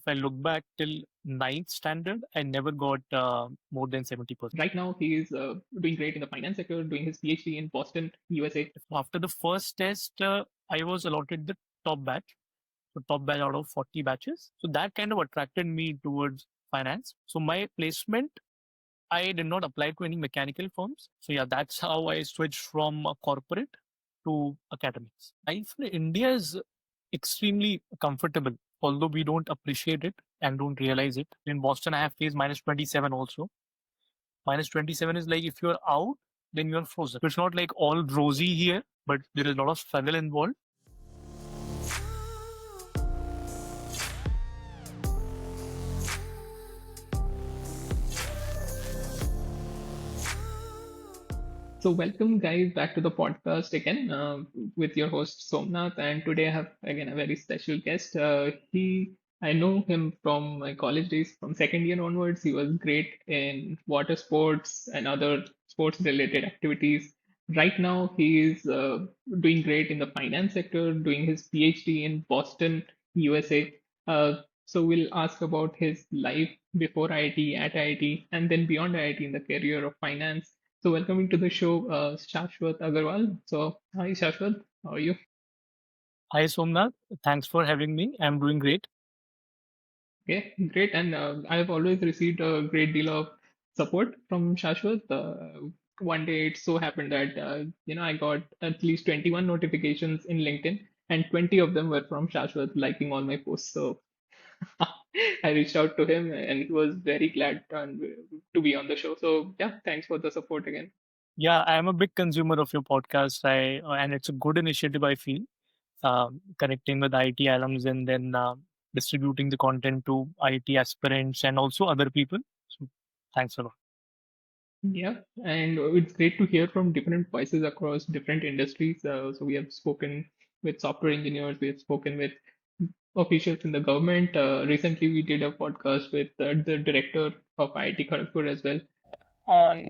I look back till ninth standard, I never got more than 70%. Right now, he is doing great in the finance sector, doing his PhD in Boston, USA. After the first test, I was allotted the top batch. So top batch out of 40 batches. So that kind of attracted me towards finance. So my placement, I did not apply to any mechanical firms. So yeah, that's how I switched from corporate to academics. I feel India is extremely comfortable, although we don't appreciate it and don't realize it. In Boston, I have faced minus 27 also. Minus 27 is like if you're out, then you're frozen. So it's not like all rosy here, but there is a lot of struggle involved. So welcome guys back to the podcast again with your host Somnath, and today I have again a very special guest. I know him from my college days, from second year onwards. He was great in water sports and other sports related activities. Right now he is doing great in the finance sector, doing his PhD in Boston, USA. So we'll ask about his life before IIT, at IIT, and then beyond IIT in the career of finance. So welcoming to the show, Shashwat Agrawal. So hi Shashwat, how are you? Hi Somnath, thanks for having me. I'm doing great. Okay, great. And I have always received a great deal of support from Shashwat. One day it so happened that I got at least 21 notifications in LinkedIn, and 20 of them were from Shashwat liking all my posts. So I reached out to him, and he was very glad to be on the show. So yeah, thanks for the support again. Yeah, I am a big consumer of your podcast. And it's a good initiative. I feel connecting with IT alums and then distributing the content to IT aspirants and also other people. So thanks a lot. Yeah, and it's great to hear from different voices across different industries. So we have spoken with software engineers, we have spoken with officials in the government. Recently, we did a podcast with the director of IIT Kharagpur as well. On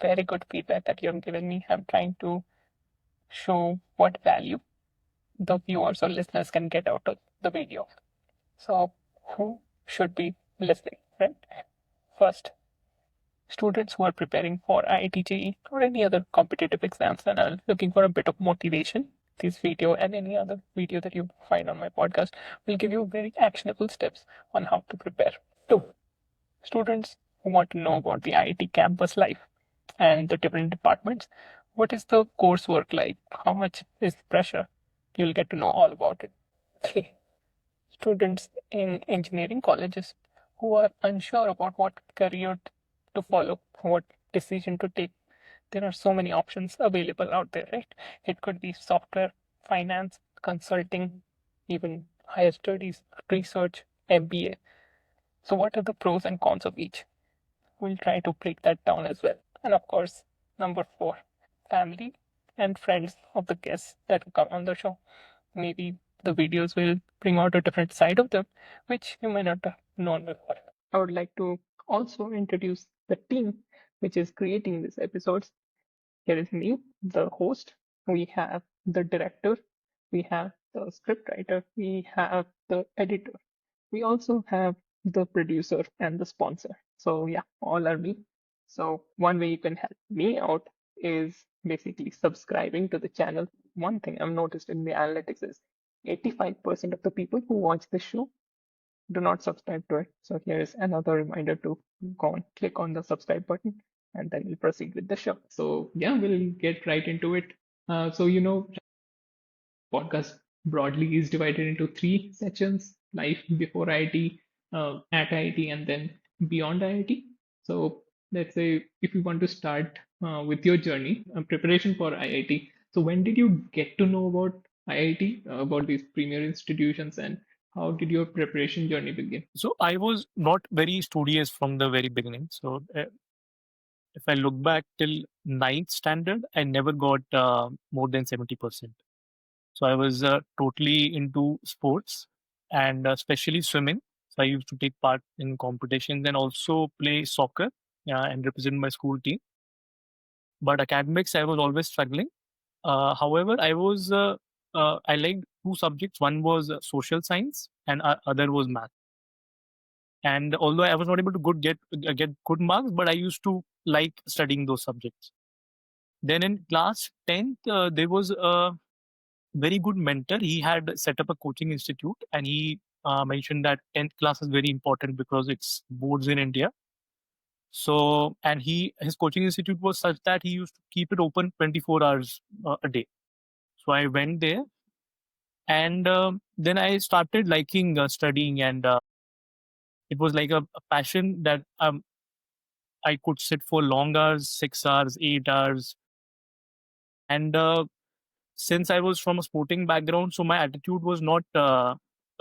very good feedback that you have given me. I'm trying to show what value the viewers or listeners can get out of the video. So, who should be listening, right? First, students who are preparing for IIT-JEE or any other competitive exams and are looking for a bit of motivation. This video and any other video that you find on my podcast will give you very actionable steps on how to prepare. Two, students who want to know about the IIT campus life and the different departments. What is the coursework like? How much is the pressure? You'll get to know all about it. Three, students in engineering colleges who are unsure about what career to follow, what decision to take. There are so many options available out there, right? It could be software, finance, consulting, even higher studies, research, MBA. So, what are the pros and cons of each? We'll try to break that down as well. And of course, number four, family and friends of the guests that come on the show. Maybe the videos will bring out a different side of them, which you may not have known before. I would like to also introduce the team which is creating these episodes. Here is me, the host. We have the director, we have the scriptwriter, we have the editor. We also have the producer and the sponsor. So yeah, all are me. So one way you can help me out is basically subscribing to the channel. One thing I've noticed in the analytics is 85% of the people who watch this show do not subscribe to it. So here is another reminder to go and click on the subscribe button, and then we'll proceed with the show. So yeah, we'll get right into it. Podcast broadly is divided into three sections: life before IIT, at IIT, and then beyond IIT. So let's say if you want to start with your journey, preparation for IIT. So when did you get to know about IIT, about these premier institutions, and how did your preparation journey begin? So I was not very studious from the very beginning. So if I look back till ninth standard, I never got more than 70%. So I was totally into sports and especially swimming. So I used to take part in competitions and also play soccer and represent my school team. But academics, I was always struggling. However, I liked two subjects. One was social science and other was math. And although I was not able to get good marks, but I used to like studying those subjects. Then in class 10th, there was a very good mentor. He had set up a coaching institute, and he mentioned that 10th class is very important because it's boards in India. So, and his coaching institute was such that he used to keep it open 24 hours a day. So I went there, and then I started liking studying, and it was like a passion that I could sit for long hours, 6 hours, 8 hours. And since I was from a sporting background, so my attitude was not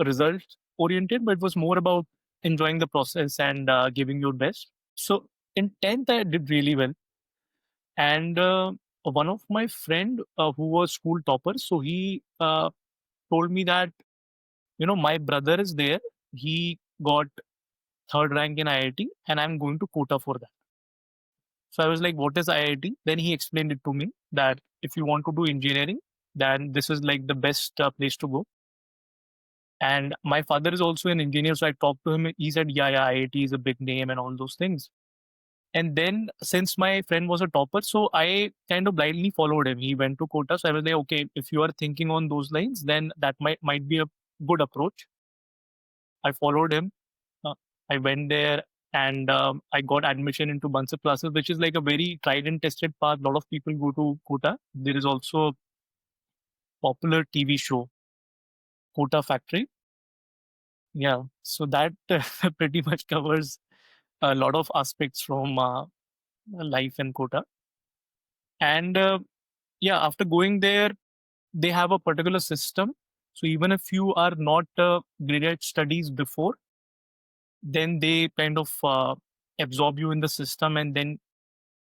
result oriented, but it was more about enjoying the process and giving your best. So in 10th, I did really well. And one of my friend who was school topper, so he told me that, my brother is there. He got third rank in IIT, and I'm going to quota for that. So I was like, what is IIT? Then he explained it to me that if you want to do engineering, then this is like the best place to go. And my father is also an engineer. So I talked to him. He said, yeah, IIT is a big name and all those things. And then since my friend was a topper, so I kind of blindly followed him. He went to Kota. So I was like, okay, if you are thinking on those lines, then that might be a good approach. I followed him. Uh, I went there, and I got admission into Bansal classes, which is like a very tried and tested path. A lot of people go to Kota. There is also a popular TV show, Kota Factory. Yeah, so that pretty much covers a lot of aspects from life in Kota. And yeah, after going there, they have a particular system. So even if you are not great at studies before, then they kind of absorb you in the system and then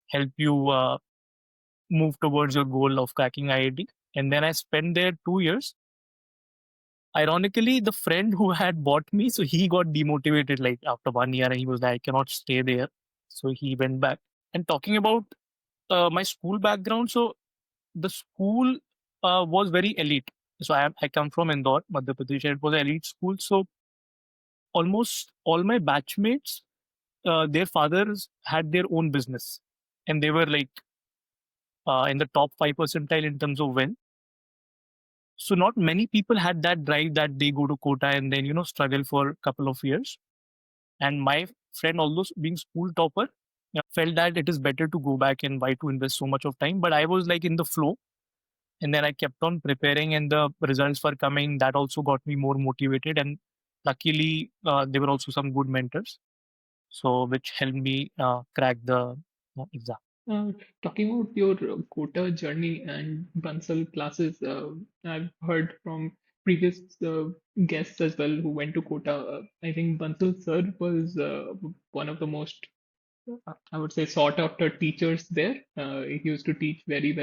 help you move towards your goal of cracking IIT. And then I spent there 2 years. Ironically, the friend who had bought me, so he got demotivated like after 1 year, and he was like, I cannot stay there. So he went back. And talking about my school background, so the school was very elite. So I come from Indore, Madhya Pradesh, and it was an elite school. So almost all my batchmates, their fathers had their own business, and they were like in the top 5 percentile in terms of wealth. So not many people had that drive that they go to Kota and then struggle for a couple of years. And my friend, although being school topper, felt that it is better to go back and why to invest so much of time. But I was like in the flow, and then I kept on preparing, and the results were coming. That also got me more motivated, and luckily there were also some good mentors, so which helped me crack the exam. Uh, Talking about your quota journey and Bansal classes, I've heard from previous guests as well who went to quota. I think Bansal sir was one of the most, I would say, sought after teachers there. He used to teach very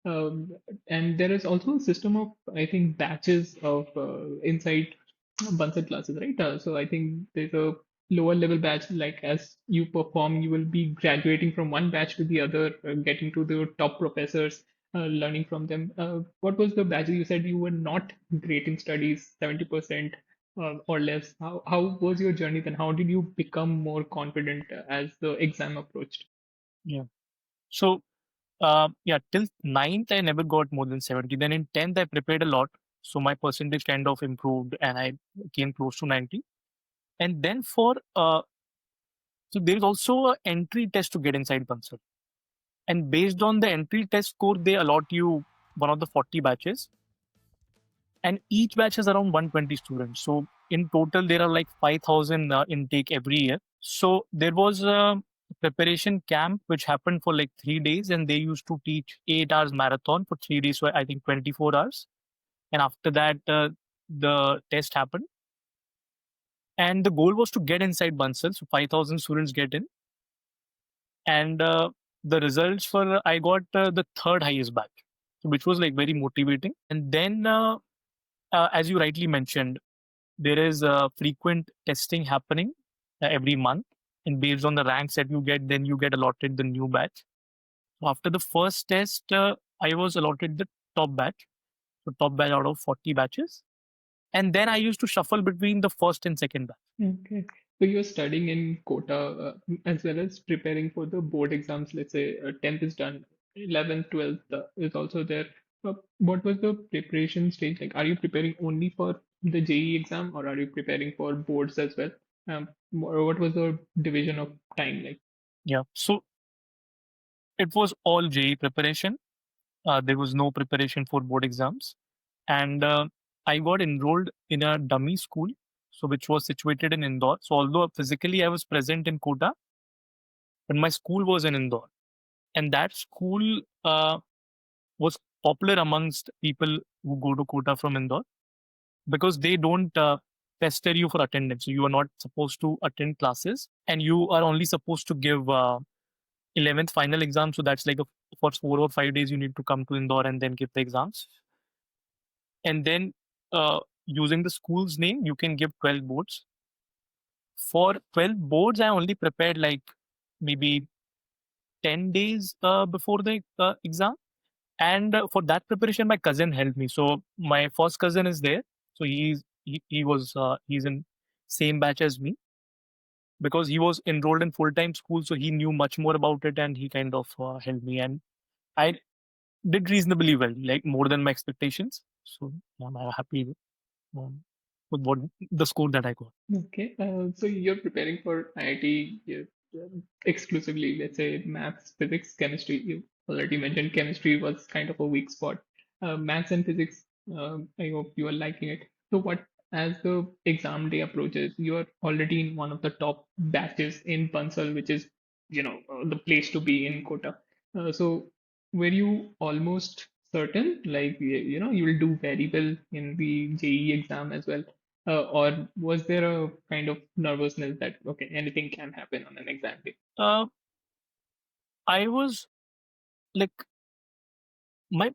well. And there is also a system of, I think, batches of inside Bansal classes, right? So I think there's a lower level batch, like as you perform, you will be graduating from one batch to the other, getting to the top professors, learning from them. What was the batch? You said you were not great in studies, 70% or less. How was your journey then? How did you become more confident as the exam approached? Yeah. So yeah, till ninth, I never got more than 70. Then in 10th, I prepared a lot. So my percentage kind of improved and I came close to 90. And then so there is also an entry test to get inside Bansal. And based on the entry test score, they allot you one of the 40 batches. And each batch has around 120 students. So in total, there are like 5,000 intake every year. So there was a preparation camp which happened for like 3 days, and they used to teach 8 hours marathon for 3 days. So I think 24 hours. And after that, the test happened. And the goal was to get inside Bansal. So 5,000 students get in. And the results were, I got the third highest batch, which was like very motivating. And then, as you rightly mentioned, there is frequent testing happening every month. And based on the ranks that you get, then you get allotted the new batch. So after the first test, I was allotted the top batch. So top batch out of 40 batches. And then I used to shuffle between the first and second batch. Okay. So you're studying in Kota as well as preparing for the board exams. Let's say 10th is done, 11th, 12th is also there. What was the preparation stage like? Are you preparing only for the JEE exam or are you preparing for boards as well? Or what was the division of time like? Yeah. So it was all JEE preparation. There was no preparation for board exams. And I got enrolled in a dummy school, so which was situated in Indore. So although physically I was present in Kota, but my school was in Indore. And that school was popular amongst people who go to Kota from Indore because they don't pester you for attendance. So you are not supposed to attend classes and you are only supposed to give 11th final exam. So that's like for 4 or 5 days, you need to come to Indore and then give the exams. And then using the school's name, you can give 12 boards. For 12 boards, I only prepared like maybe 10 days before the exam. And for that preparation, my cousin helped me. So my first cousin is there. So he's in same batch as me because he was enrolled in full-time school. So he knew much more about it and he kind of helped me. And I did reasonably well, like more than my expectations. So I'm happy um, with what the score that I got. Okay, so you're preparing for IIT exclusively, let's say maths, physics, chemistry. You already mentioned chemistry was kind of a weak spot. Maths and physics, I hope you are liking it. So, what as the exam day approaches, you are already in one of the top batches in Bansal, which is the place to be in Kota. So, were you almost certain, like you will do very well in the JEE exam as well? Or was there a kind of nervousness that, okay, anything can happen on an exam day? Uh, I was like, my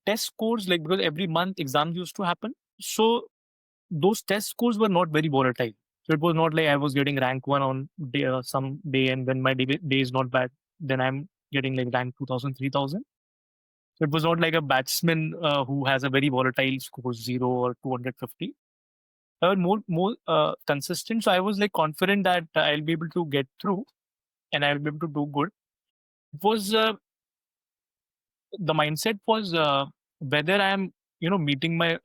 test scores, like, because every month exams used to happen. So those test scores were not very volatile. So it was not like I was getting rank one on day, some day, and when my day is not bad, then I'm getting like rank 2000, 3000. So it was not like a batsman who has a very volatile score, 0 or 250. I was more consistent. So I was like confident that I'll be able to get through and I'll be able to do good. It was the mindset was whether I am, meeting my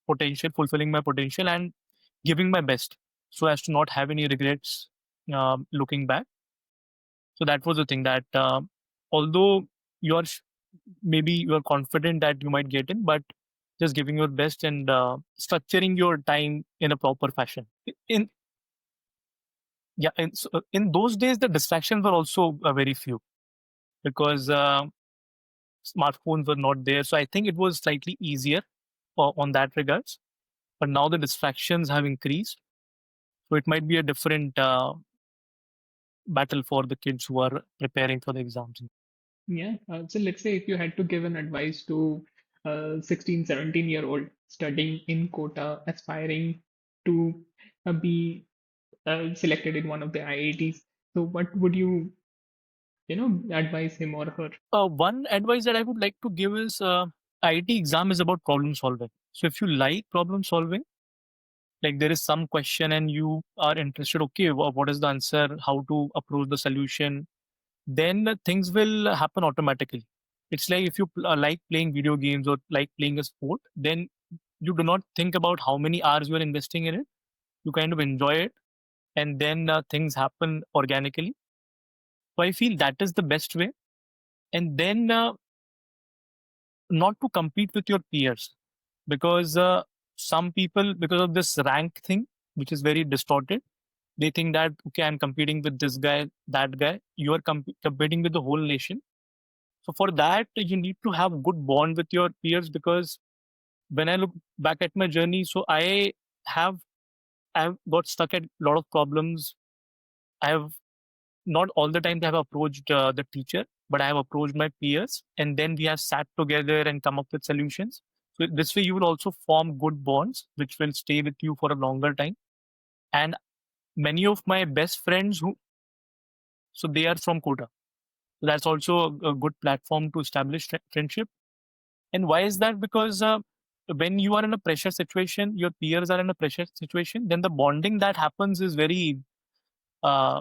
potential, fulfilling my potential, and giving my best, so as to not have any regrets looking back. So that was the thing that although you are maybe you are confident that you might get in, but just giving your best and structuring your time in a proper fashion. In yeah, in those days the distractions were also very few because smartphones were not there. So I think it was slightly easier on that regards. But now the distractions have increased. So it might be a different battle for the kids who are preparing for the exams. Yeah. So let's say if you had to give an advice to a 16, 17-year-old studying in Kota, aspiring to be selected in one of the IITs, so what would you advise him or her? One advice that I would like to give is IIT exam is about problem solving. So if you like problem solving, like there is some question and you are interested, okay, what is the answer, how to approach the solution, then things will happen automatically. It's like if you like playing video games or like playing a sport, then you do not think about how many hours you are investing in it. You kind of enjoy it, and then things happen organically. So I feel that is the best way. And then not to compete with your peers, because some people, because of this rank thing, which is very distorted, they think that, okay, I'm competing with this guy, that guy. You are competing with the whole nation. So for that, you need to have good bond with your peers, because when I look back at my journey, so have I've got stuck at a lot of problems. I have not all the time I have approached the teacher, but I have approached my peers, and then we have sat together and come up with solutions. So this way, you will also form good bonds, which will stay with you for a longer time. And many of my best friends so they are from Kota. So that's also a good platform to establish friendship. And why is that? Because when you are in a pressure situation, your peers are in a pressure situation, then the bonding that happens is very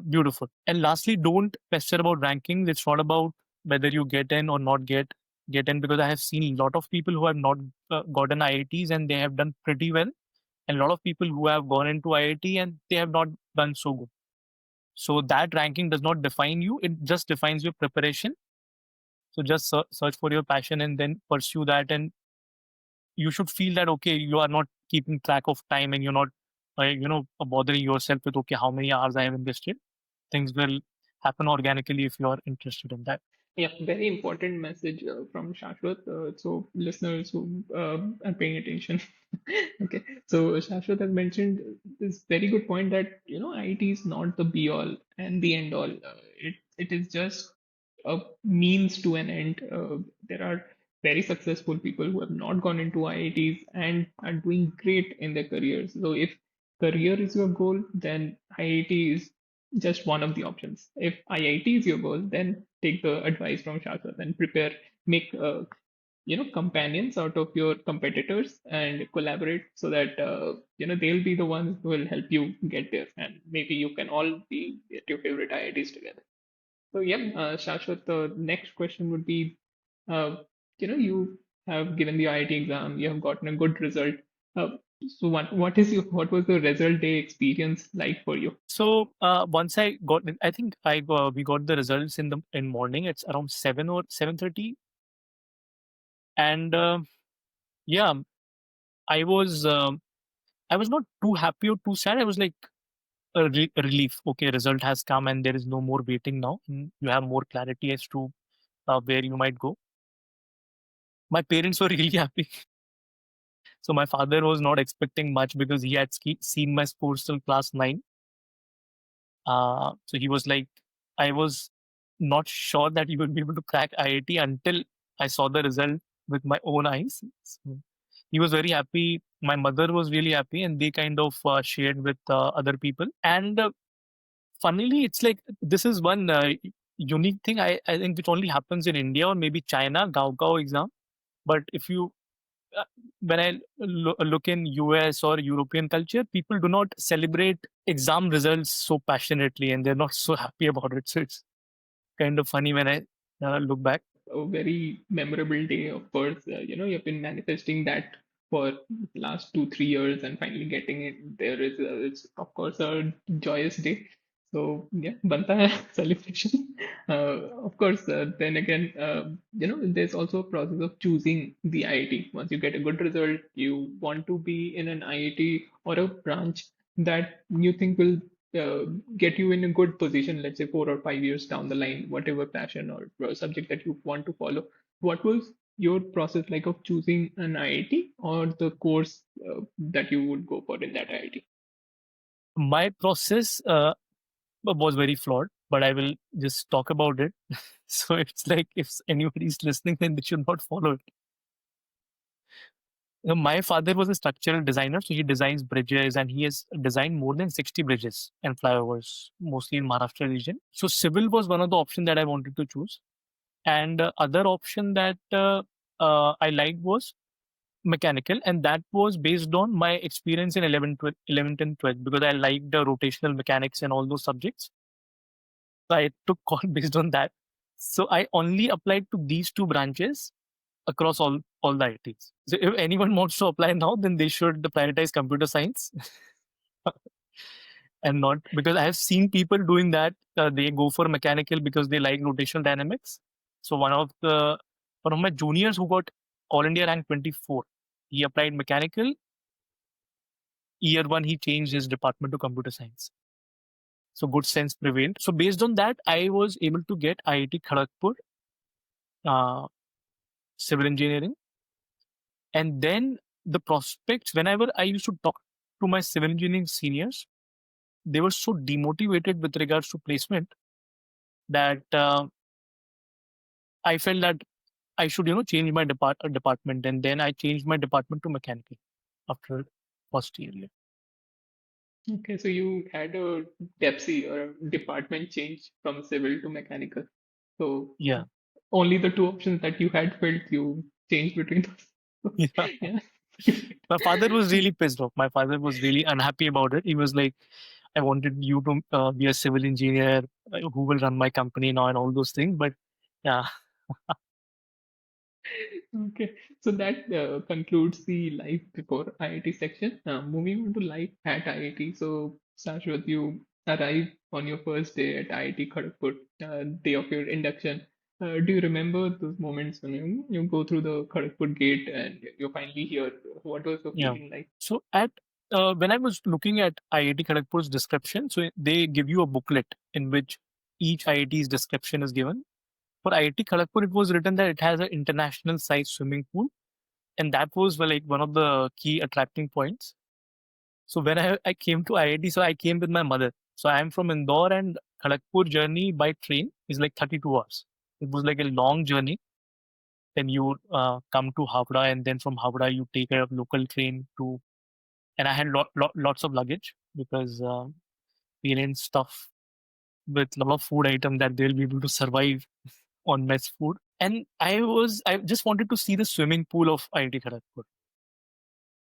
beautiful. And lastly, don't pester about rankings. It's not about whether you get in or not get in, because I have seen a lot of people who have not gotten IITs and they have done pretty well, and a lot of people who have gone into IIT and they have not done so good. So that ranking does not define you; it just defines your preparation. So just search for your passion and then pursue that, and you should feel that okay, you are not keeping track of time and you're not bothering yourself with okay, how many hours I have invested. Things will happen organically if you are interested in that. Yeah, very important message from Shashwat. So listeners who are paying attention. Okay, so Shashwat has mentioned this very good point that IIT is not the be all and the end all. It is just a means to an end. There are very successful people who have not gone into IITs and are doing great in their careers. So if career is your goal, then IIT is just one of the options. If IIT is your goal, then take the advice from Shashwat and prepare, make companions out of your competitors and collaborate so that they'll be the ones who will help you get there, and maybe you can all be at your favorite IITs together. So yeah, Shashwat, the next question would be, uh, you have given the IIT exam, you have gotten a good result. Uh, so what was the result day experience like for you? So once I got, I think we got the results in morning. It's around 7 or 7:30, and yeah, I was I was not too happy or too sad. I was like a relief. Okay, result has come, and there is no more waiting now. You have more clarity as to where you might go. My parents were really happy. So my father was not expecting much because he had seen my scores till class 9. So he was like, I was not sure that you would be able to crack IIT until I saw the result with my own eyes. So he was very happy. My mother was really happy, and they kind of shared with other people. And funnily, it's like this is one unique thing I think which only happens in India or maybe China, Gao exam. But if you uh, when I look in US or European culture, people do not celebrate exam results so passionately and they're not so happy about it. So it's kind of funny when I look back. A very memorable day, of course. You've been manifesting that for the last 2 3 years, and finally getting it there is it's of course a joyous day. So yeah, banta hai celebration. Of course, then again, there's also a process of choosing the IIT. Once you get a good result, you want to be in an IIT or a branch that you think will get you in a good position, let's say 4 or 5 years down the line, whatever passion or subject that you want to follow. What was your process like of choosing an IIT or the course that you would go for in that IIT? My process was very flawed, but I will just talk about it. So it's like if anybody's listening, then they should not follow it. My father was a structural designer, so he designs bridges and he has designed more than 60 bridges and flyovers, mostly in Maharashtra region. So civil was one of the options that I wanted to choose. And other option that I liked was mechanical, and that was based on my experience in 11th and 12th because I liked the rotational mechanics and all those subjects. So I took call based on that. So I only applied to these two branches across all the ITs. So if anyone wants to apply now, then they should prioritize computer science and not because I have seen people doing that. They go for mechanical because they like rotational dynamics. So one of my juniors who got All India rank 24, he applied mechanical. Year one, he changed his department to computer science. So good sense prevailed. So based on that, I was able to get IIT Kharagpur, uh, civil engineering. And then the prospects, whenever I used to talk to my civil engineering seniors, they were so demotivated with regards to placement that I felt that I should, change my department. And then I changed my department to mechanical after first year. Okay, so you had a DEPSI or a department change from civil to mechanical. So Yeah. only the two options that you had filled, you changed between those. Yeah. Yeah. My father was really pissed off. My father was really unhappy about it. He was like, I wanted you to be a civil engineer who will run my company now and all those things. But yeah, Okay, so that concludes the life before IIT section. Moving on to life at IIT. So, Shashwat, you arrive on your first day at IIT Kharagpur, day of your induction. Do you remember those moments when you go through the Kharagpur gate and you're finally here? What was the yeah. feeling like? So at when I was looking at IIT Kharagpur's description, so they give you a booklet in which each IIT's description is given. For IIT Kharagpur, it was written that it has an international size swimming pool, and that was well, like one of the key attracting points. So when I came to IIT, so I came with my mother. So I am from Indore, and Kharagpur journey by train is like 32 hours. It was like a long journey. Then you come to Howrah, and then from Howrah you take a local train to. And I had lots of luggage because parents stuff with a lot of food item that they'll be able to survive on mess food. And I just wanted to see the swimming pool of IIT Kharagpur.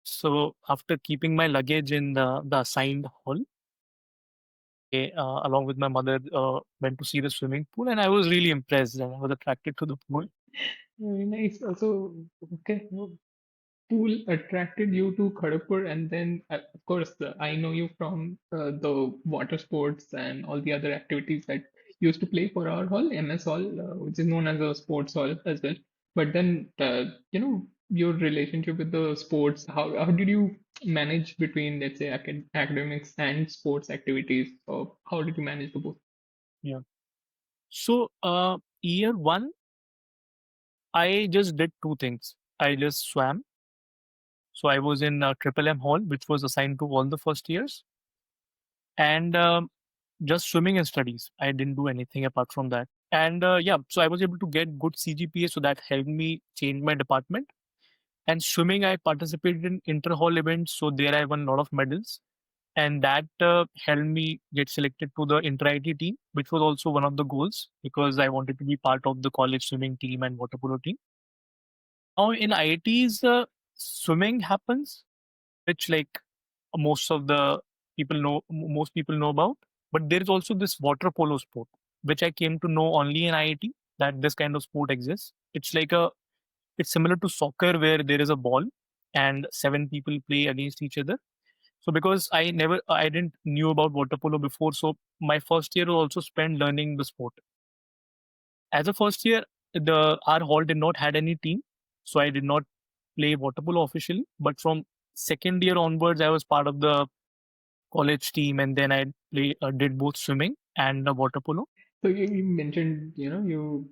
So after keeping my luggage in the assigned hall, along with my mother, went to see the swimming pool, and I was really impressed and I was attracted to the pool. Very nice. Also, okay, pool attracted you to Kharagpur, and then of course I know you from the water sports and all the other activities that used to play for our hall, MS Hall, which is known as a sports hall as well. But then your relationship with the sports, how did you manage between, let's say, academics and sports activities, or how did you manage the both? Yeah. So year one, I just did two things. I just swam. So I was in Triple M Hall, which was assigned to all the first years, and just swimming and studies. I didn't do anything apart from that. And yeah, so I was able to get good CGPA, so that helped me change my department. And swimming, I participated in inter-hall events, so there I won a lot of medals, and that helped me get selected to the inter-IT team, which was also one of the goals because I wanted to be part of the college swimming team and water polo team. Now in IITs, swimming happens, which like most of the most people know about. But there is also this water polo sport, which I came to know only in IIT that this kind of sport exists. It's similar to soccer where there is a ball and seven people play against each other. So because I didn't knew about water polo before, so my first year was also spent learning the sport. As a first year, the our hall did not had any team, so I did not play water polo officially. But from second year onwards, I was part of the college team, and then did both swimming and water polo. So you mentioned, you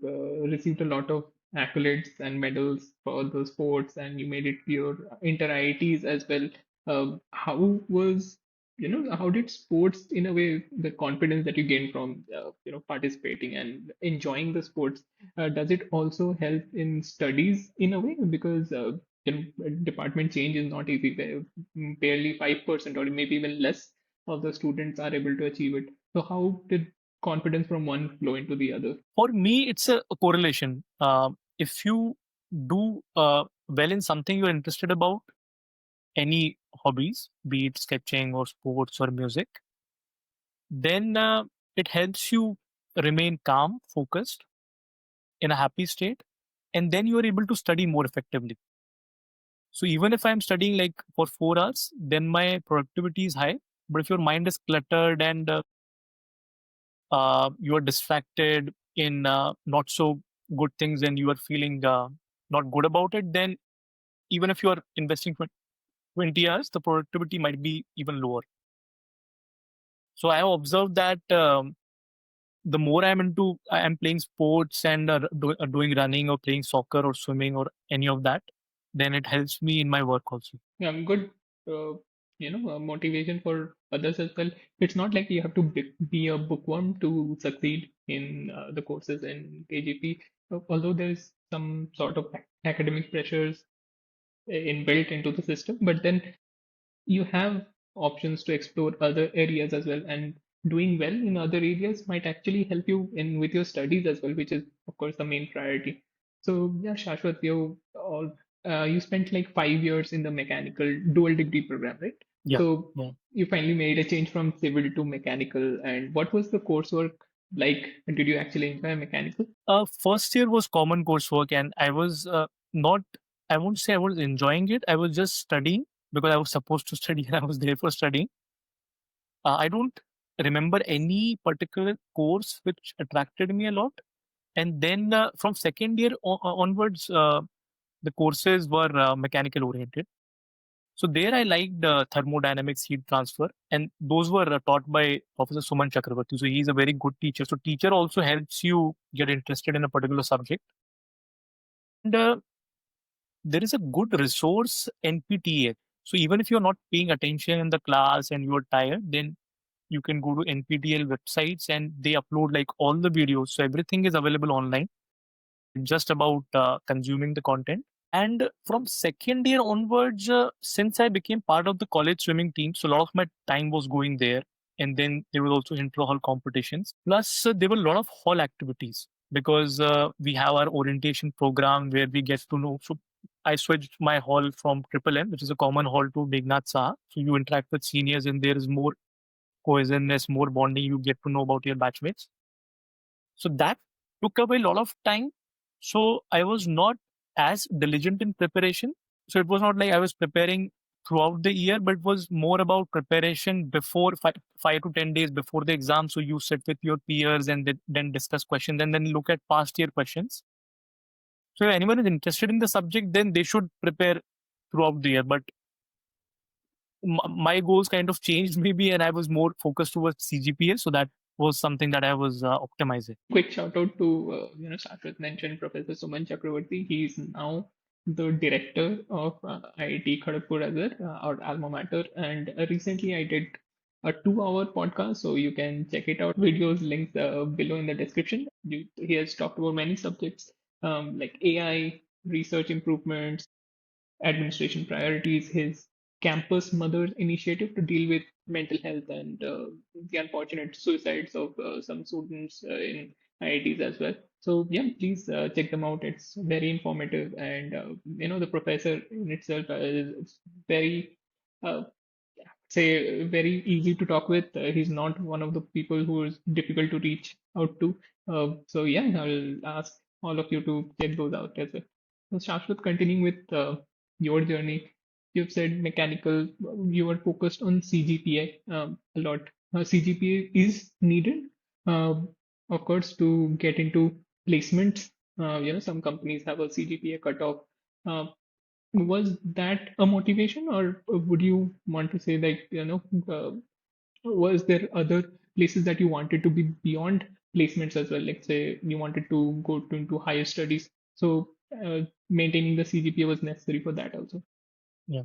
received a lot of accolades and medals for the sports, and you made it your inter-IITs as well. How was, how did sports, in a way, the confidence that you gained from, participating and enjoying the sports, does it also help in studies in a way? Because, department change is not easy. Barely 5% or maybe even less of the students are able to achieve it. So how did confidence from one flow into the other? For me, it's a correlation. If you do well in something you're interested about, any hobbies, be it sketching or sports or music, then it helps you remain calm, focused, in a happy state, and then you are able to study more effectively. So even if I'm studying like for 4 hours, then my productivity is high. But if your mind is cluttered and you are distracted in not so good things and you are feeling not good about it, then even if you are investing 20 hours, the productivity might be even lower. So I have observed that the more I'm playing sports and doing running or playing soccer or swimming or any of that, then it helps me in my work also. Yeah, good, motivation for others as well. It's not like you have to be a bookworm to succeed in the courses in KGP. Although there's some sort of academic pressures inbuilt into the system, but then you have options to explore other areas as well, and doing well in other areas might actually help you in with your studies as well, which is of course the main priority. So yeah, Shashwat, you all you spent like 5 years in the mechanical dual degree program, right? Yeah. So Yeah. you finally made a change from civil to mechanical. And what was the coursework like? Did you actually enjoy mechanical? First year was common coursework, and I was not. I won't say I was enjoying it. I was just studying because I was supposed to study, and I was there for studying. I don't remember any particular course which attracted me a lot. And then from second year onwards, the courses were mechanical oriented. So there I liked thermodynamics, heat transfer, and those were taught by Professor Suman Chakravarti. So he's a very good teacher. So teacher also helps you get interested in a particular subject. And there is a good resource, NPTA. So even if you're not paying attention in the class and you're tired, then you can go to NPTEL websites and they upload like all the videos. So everything is available online. Just about consuming the content. And from second year onwards, since I became part of the college swimming team, so a lot of my time was going there. And then there was also intra-hall competitions. Plus, there were a lot of hall activities because we have our orientation program where we get to know. So I switched my hall from Triple M, which is a common hall, to Meghnad Saha. So you interact with seniors and there is more cohesiveness, more bonding. You get to know about your batchmates. So that took away a lot of time. So I was not as diligent in preparation. So it was not like I was preparing throughout the year, but it was more about preparation before 5 to 10 days before the exam. So you sit with your peers and then discuss questions and then look at past year questions. So if anyone is interested in the subject, then they should prepare throughout the year. But my goals kind of changed maybe, and I was more focused towards CGPA. So that was something that I was optimizing. Quick shout out to Shashwat mentioned Professor Suman Chakravarti. He is now the director of IIT Kharagpur as our alma mater. And recently I did a 2 hour podcast, so you can check it out. Videos links below in the description. He has talked about many subjects like AI, research improvements, administration priorities, his campus mothers initiative to deal with mental health and the unfortunate suicides of some students in IITs as well. So yeah, please check them out. It's very informative, and the professor in itself is very uh, say very easy to talk with. He's not one of the people who is difficult to reach out to. So yeah, I'll ask all of you to check those out as well. So Shashwat, continuing with your journey, you've said mechanical, you were focused on CGPA a lot. CGPA is needed, of course, to get into placements. Some companies have a CGPA cutoff. Uh, was that a motivation, or would you want to say like, was there other places that you wanted to be beyond placements as well? Like say you wanted to go into higher studies. So maintaining the CGPA was necessary for that also. Yeah.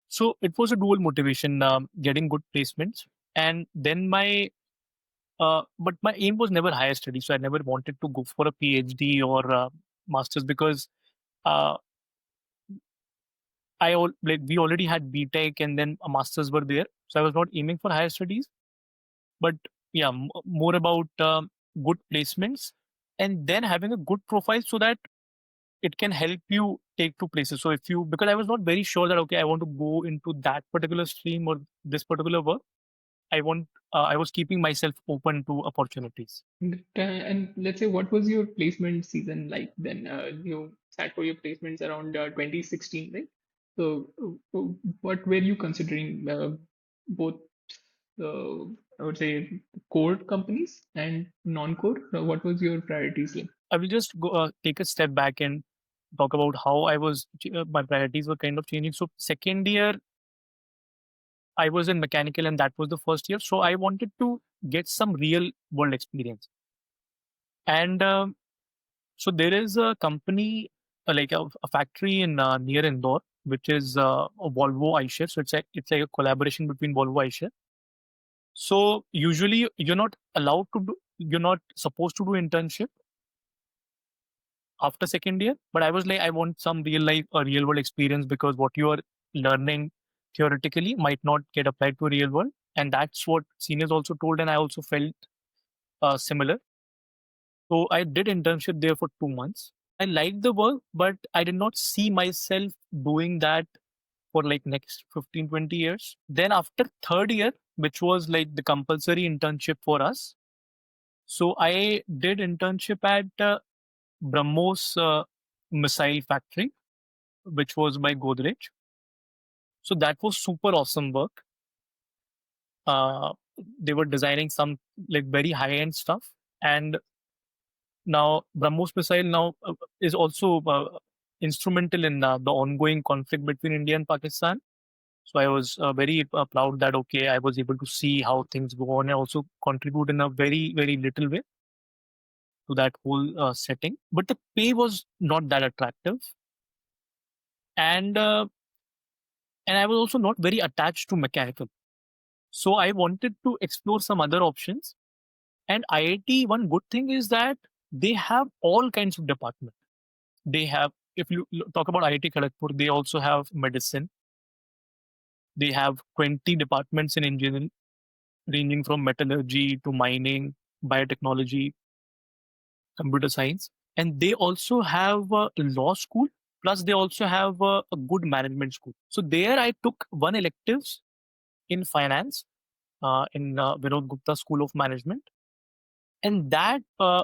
So it was a dual motivation, getting good placements, and then but my aim was never higher studies. So I never wanted to go for a PhD or masters because uh, we already had BTech and then a masters were there. So I was not aiming for higher studies, but yeah, more about good placements and then having a good profile so that it can help you take to places. So if you, because I was not very sure that okay, I want to go into that particular stream or this particular work. I was keeping myself open to opportunities. And let's say, what was your placement season like then? You sat for your placements around 2016, right? So, what were you considering? Both, I would say, core companies and non-core? What was your priorities like? I will just go take a step back and talk about how my priorities were kind of changing. So second year I was in mechanical and that was the first year. So I wanted to get some real world experience. And so there is a company, like a factory in near Indore, which is a Volvo iShare. So it's like a collaboration between Volvo iShare. So usually you're not supposed to do internship after second year. But I was like, I want some real world experience because what you are learning theoretically might not get applied to real world. And that's what seniors also told. And I also felt similar. So I did internship there for 2 months. I liked the work, but I did not see myself doing that for like next 15, 20 years. Then after third year, which was like the compulsory internship for us. So I did internship at BrahMos missile factory, which was by Godrej. So that was super awesome work. Uh, they were designing some like very high end stuff. And now BrahMos missile now is also instrumental in the ongoing conflict between India and Pakistan. So I was very proud that okay, I was able to see how things go on and also contribute in a very very little way to that whole setting. But the pay was not that attractive, and uh, and I was also not very attached to mechanical. So I wanted to explore some other options. And IIT, one good thing is that they have all kinds of department. They have, if you talk about IIT Kharagpur, they also have medicine. They have 20 departments in engineering, ranging from metallurgy to mining, biotechnology, computer science. And they also have a law school, plus they also have a good management school. So there I took one electives in finance in Vinod Gupta School of Management. And that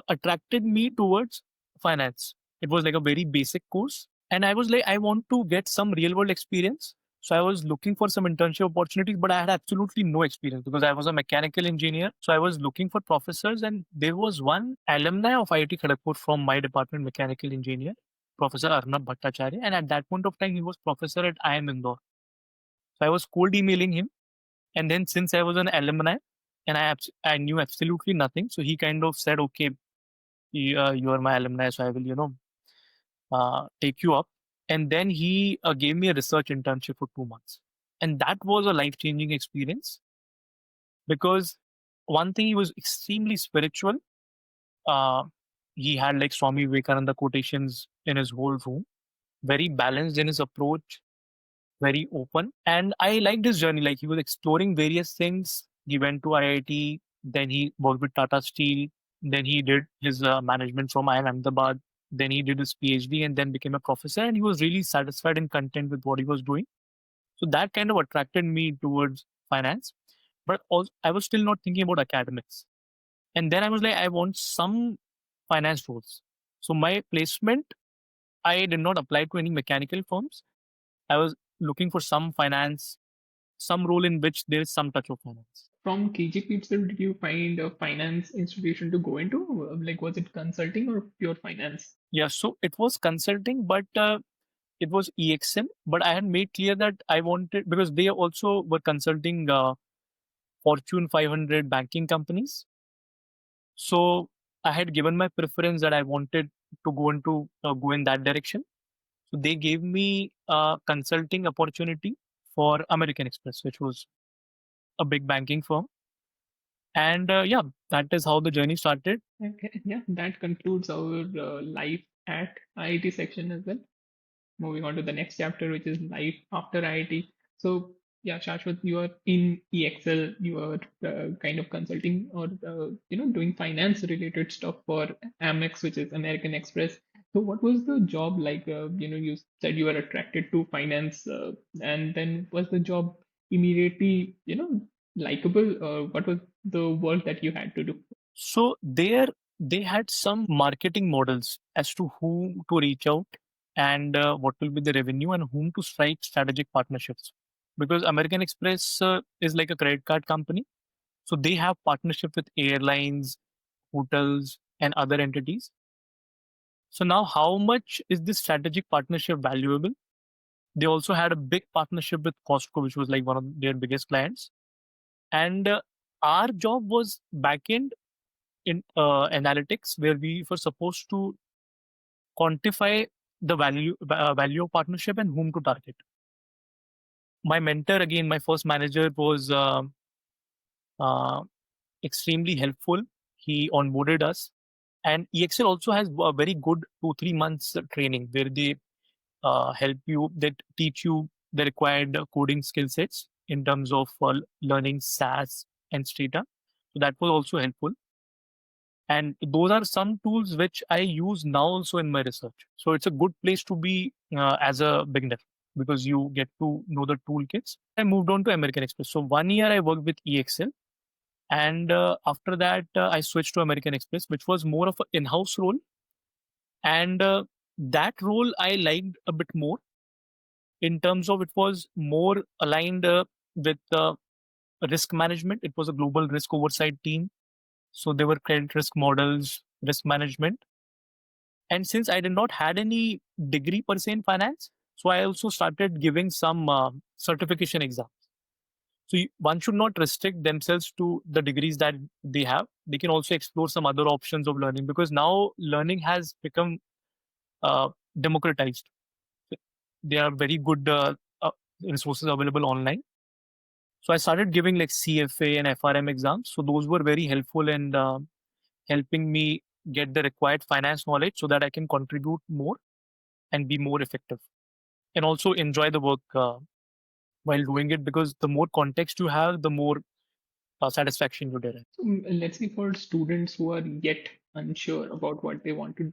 attracted me towards finance. It was like a very basic course. And I was like, I want to get some real world experience. So I was looking for some internship opportunities, but I had absolutely no experience because I was a mechanical engineer. So I was looking for professors, and there was one alumni of IIT Kharagpur from my department, mechanical engineer, Professor Arnab Bhattacharya. And at that point of time, he was professor at IIM Indore. So I was cold emailing him. And then since I was an alumni and I knew absolutely nothing, so he kind of said, okay, you are my alumni, so I will, take you up. And then he gave me a research internship for 2 months. And that was a life changing experience because one thing, he was extremely spiritual. Uh, he had like Swami Vivekananda quotations in his whole room, very balanced in his approach, very open. And I liked his journey. Like he was exploring various things. He went to IIT, then he worked with Tata Steel, then he did his management from IIM Ahmedabad, then he did his PhD and then became a professor. And he was really satisfied and content with what he was doing. So that kind of attracted me towards finance. But also, I was still not thinking about academics. And then I was like, I want some finance roles. So my placement, I did not apply to any mechanical firms. I was looking for some finance, some role in which there is some touch of finance. From KGP itself, did you find a finance institution to go into? Like, was it consulting or pure finance? Yeah, so it was consulting, but it was EXM. But I had made clear that I wanted, because they also were consulting Fortune 500 banking companies. So I had given my preference that I wanted to go in that direction. So they gave me a consulting opportunity for American Express, which was a big banking firm. And yeah, that is how the journey started. Okay, yeah, that concludes our life at IIT section as well. Moving on to the next chapter, which is life after IIT. So, yeah, Shashwat, you are in EXL, you are kind of consulting or doing finance related stuff for Amex, which is American Express. So, what was the job like? You said you were attracted to finance, and then was the job immediately, likable? Or what was the work that you had to do? So there they had some marketing models as to whom to reach out and what will be the revenue and whom to strike strategic partnerships. Because American Express is like a credit card company, so they have partnership with airlines, hotels, and other entities. So now, how much is this strategic partnership valuable? They also had a big partnership with Costco, which was like one of their biggest clients. And our job was backend in analytics, where we were supposed to quantify the value of partnership and whom to target. My mentor, again, my first manager, was uh, extremely helpful. He onboarded us, and EXL also has a very good 2-3 months training where they help you, that teach you the required coding skill sets in terms of learning SAS and Stata. So that was also helpful. And those are some tools which I use now also in my research. So it's a good place to be as a beginner because you get to know the toolkits. I moved on to American Express. So 1 year I worked with EXL. And after that, I switched to American Express, which was more of an in house role. And that role I liked a bit more in terms of it was more aligned with risk management. It was a global risk oversight team. So there were credit risk models, risk management. And since I did not had any degree per se in finance, so I also started giving some certification exams. So one should not restrict themselves to the degrees that they have. They can also explore some other options of learning because now learning has become uh, democratized. There are very good resources available online. So I started giving like CFA and FRM exams. So those were very helpful in helping me get the required finance knowledge so that I can contribute more and be more effective and also enjoy the work while doing it because the more context you have, the more satisfaction you derive. So let's say for students who are yet unsure about what they want to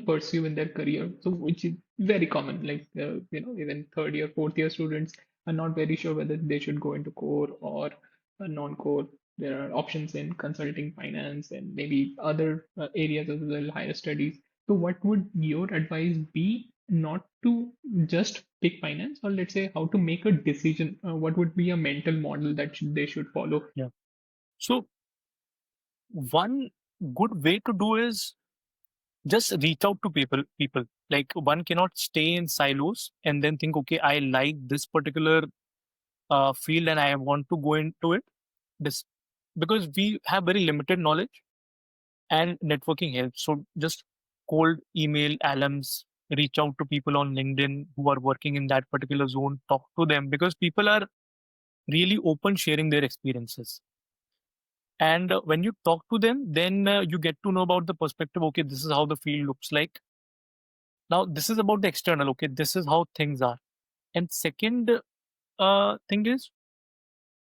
pursue in their career, so which is very common, like even third year, fourth year students are not very sure whether they should go into core or non-core. There are options in consulting, finance, and maybe other areas as well, higher studies. So what would your advice be, not to just pick finance, or let's say how to make a decision? What would be a mental model that they should follow? Yeah. So one good way to do is just reach out to people. Like one cannot stay in silos and then think, okay, I like this particular field and I want to go into it. This because we have very limited knowledge and networking helps. So just cold email alums, reach out to people on LinkedIn who are working in that particular zone, talk to them because people are really open sharing their experiences. And when you talk to them, then you get to know about the perspective. Okay, this is how the field looks like. Now, this is about the external. Okay, this is how things are. And second thing is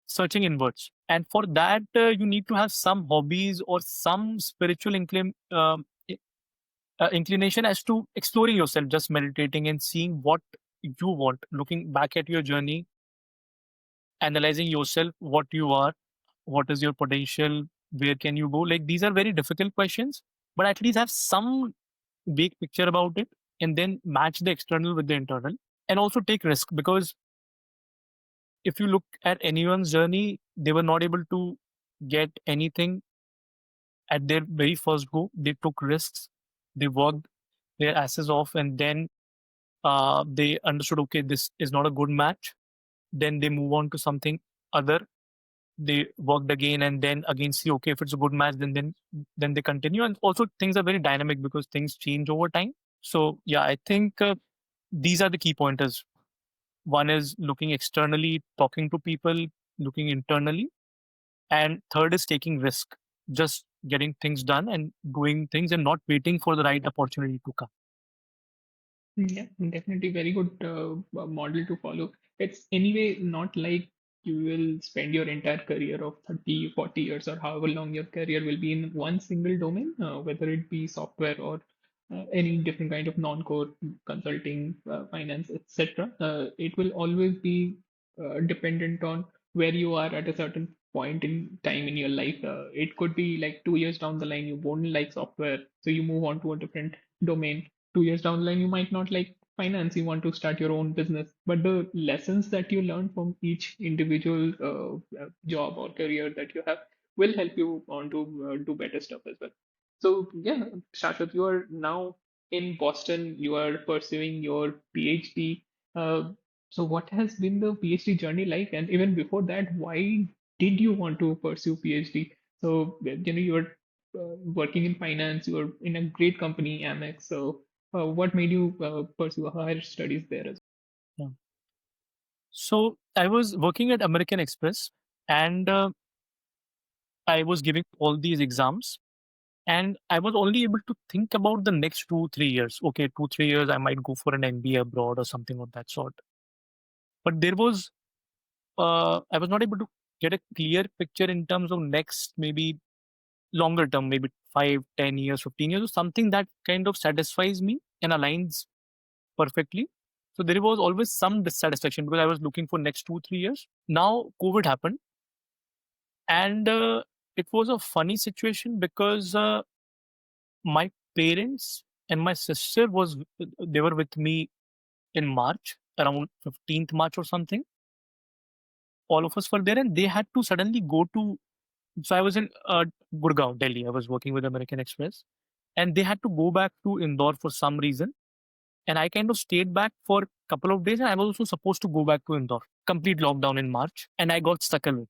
searching inwards. And for that, you need to have some hobbies or some spiritual inclination as to exploring yourself, just meditating and seeing what you want, looking back at your journey, analyzing yourself, what you are, what is your potential, where can you go. Like these are very difficult questions, but at least have some vague picture about it and then match the external with the internal and also take risk because if you look at anyone's journey, they were not able to get anything at their very first go. They took risks, they worked their asses off, and then they understood, okay, this is not a good match. Then they move on to something other. They worked again, and then again see, okay, if it's a good match, then they continue. And also, things are very dynamic because things change over time. So yeah, I think these are the key pointers. One is looking externally, talking to people, looking internally, and third is taking risk, just getting things done and doing things and not waiting for the right opportunity to come. Yeah, definitely very good model to follow. It's anyway not like you will spend your entire career of 30, 40 years or however long your career will be in one single domain, whether it be software or any different kind of non-core consulting, finance, etc. It will always be dependent on where you are at a certain point in time in your life. It could be like 2 years down the line, you won't like software, so you move on to a different domain. 2 years down the line, you might not like finance, you want to start your own business. But the lessons that you learn from each individual job or career that you have will help you on to do better stuff as well. So, yeah, Shashwat, you are now in Boston, you are pursuing your PhD. Uh, so, what has been the PhD journey like? And even before that, why did you want to pursue PhD? So, you're working in finance, you're in a great company, Amex. So, what made you pursue higher studies there as Yeah. So I was working at American Express and I was giving all these exams and I was only able to think about the next 2 3 years. Okay, 2 3 years I might go for an MBA abroad or something of that sort. But there was I was not able to get a clear picture in terms of next maybe longer term, maybe 5, 10 years, 15 years, or something that kind of satisfies me and aligns perfectly. So there was always some dissatisfaction because I was looking for next 2, 3 years. Now COVID happened, and it was a funny situation because my parents and my sister they were with me in March, around 15th March or something. All of us were there, and they had to suddenly go to. So I was in Gurgaon, Delhi. I was working with American Express, and they had to go back to Indore for some reason. And I kind of stayed back for a couple of days, and I was also supposed to go back to Indore. Complete lockdown in March, and I got stuck away.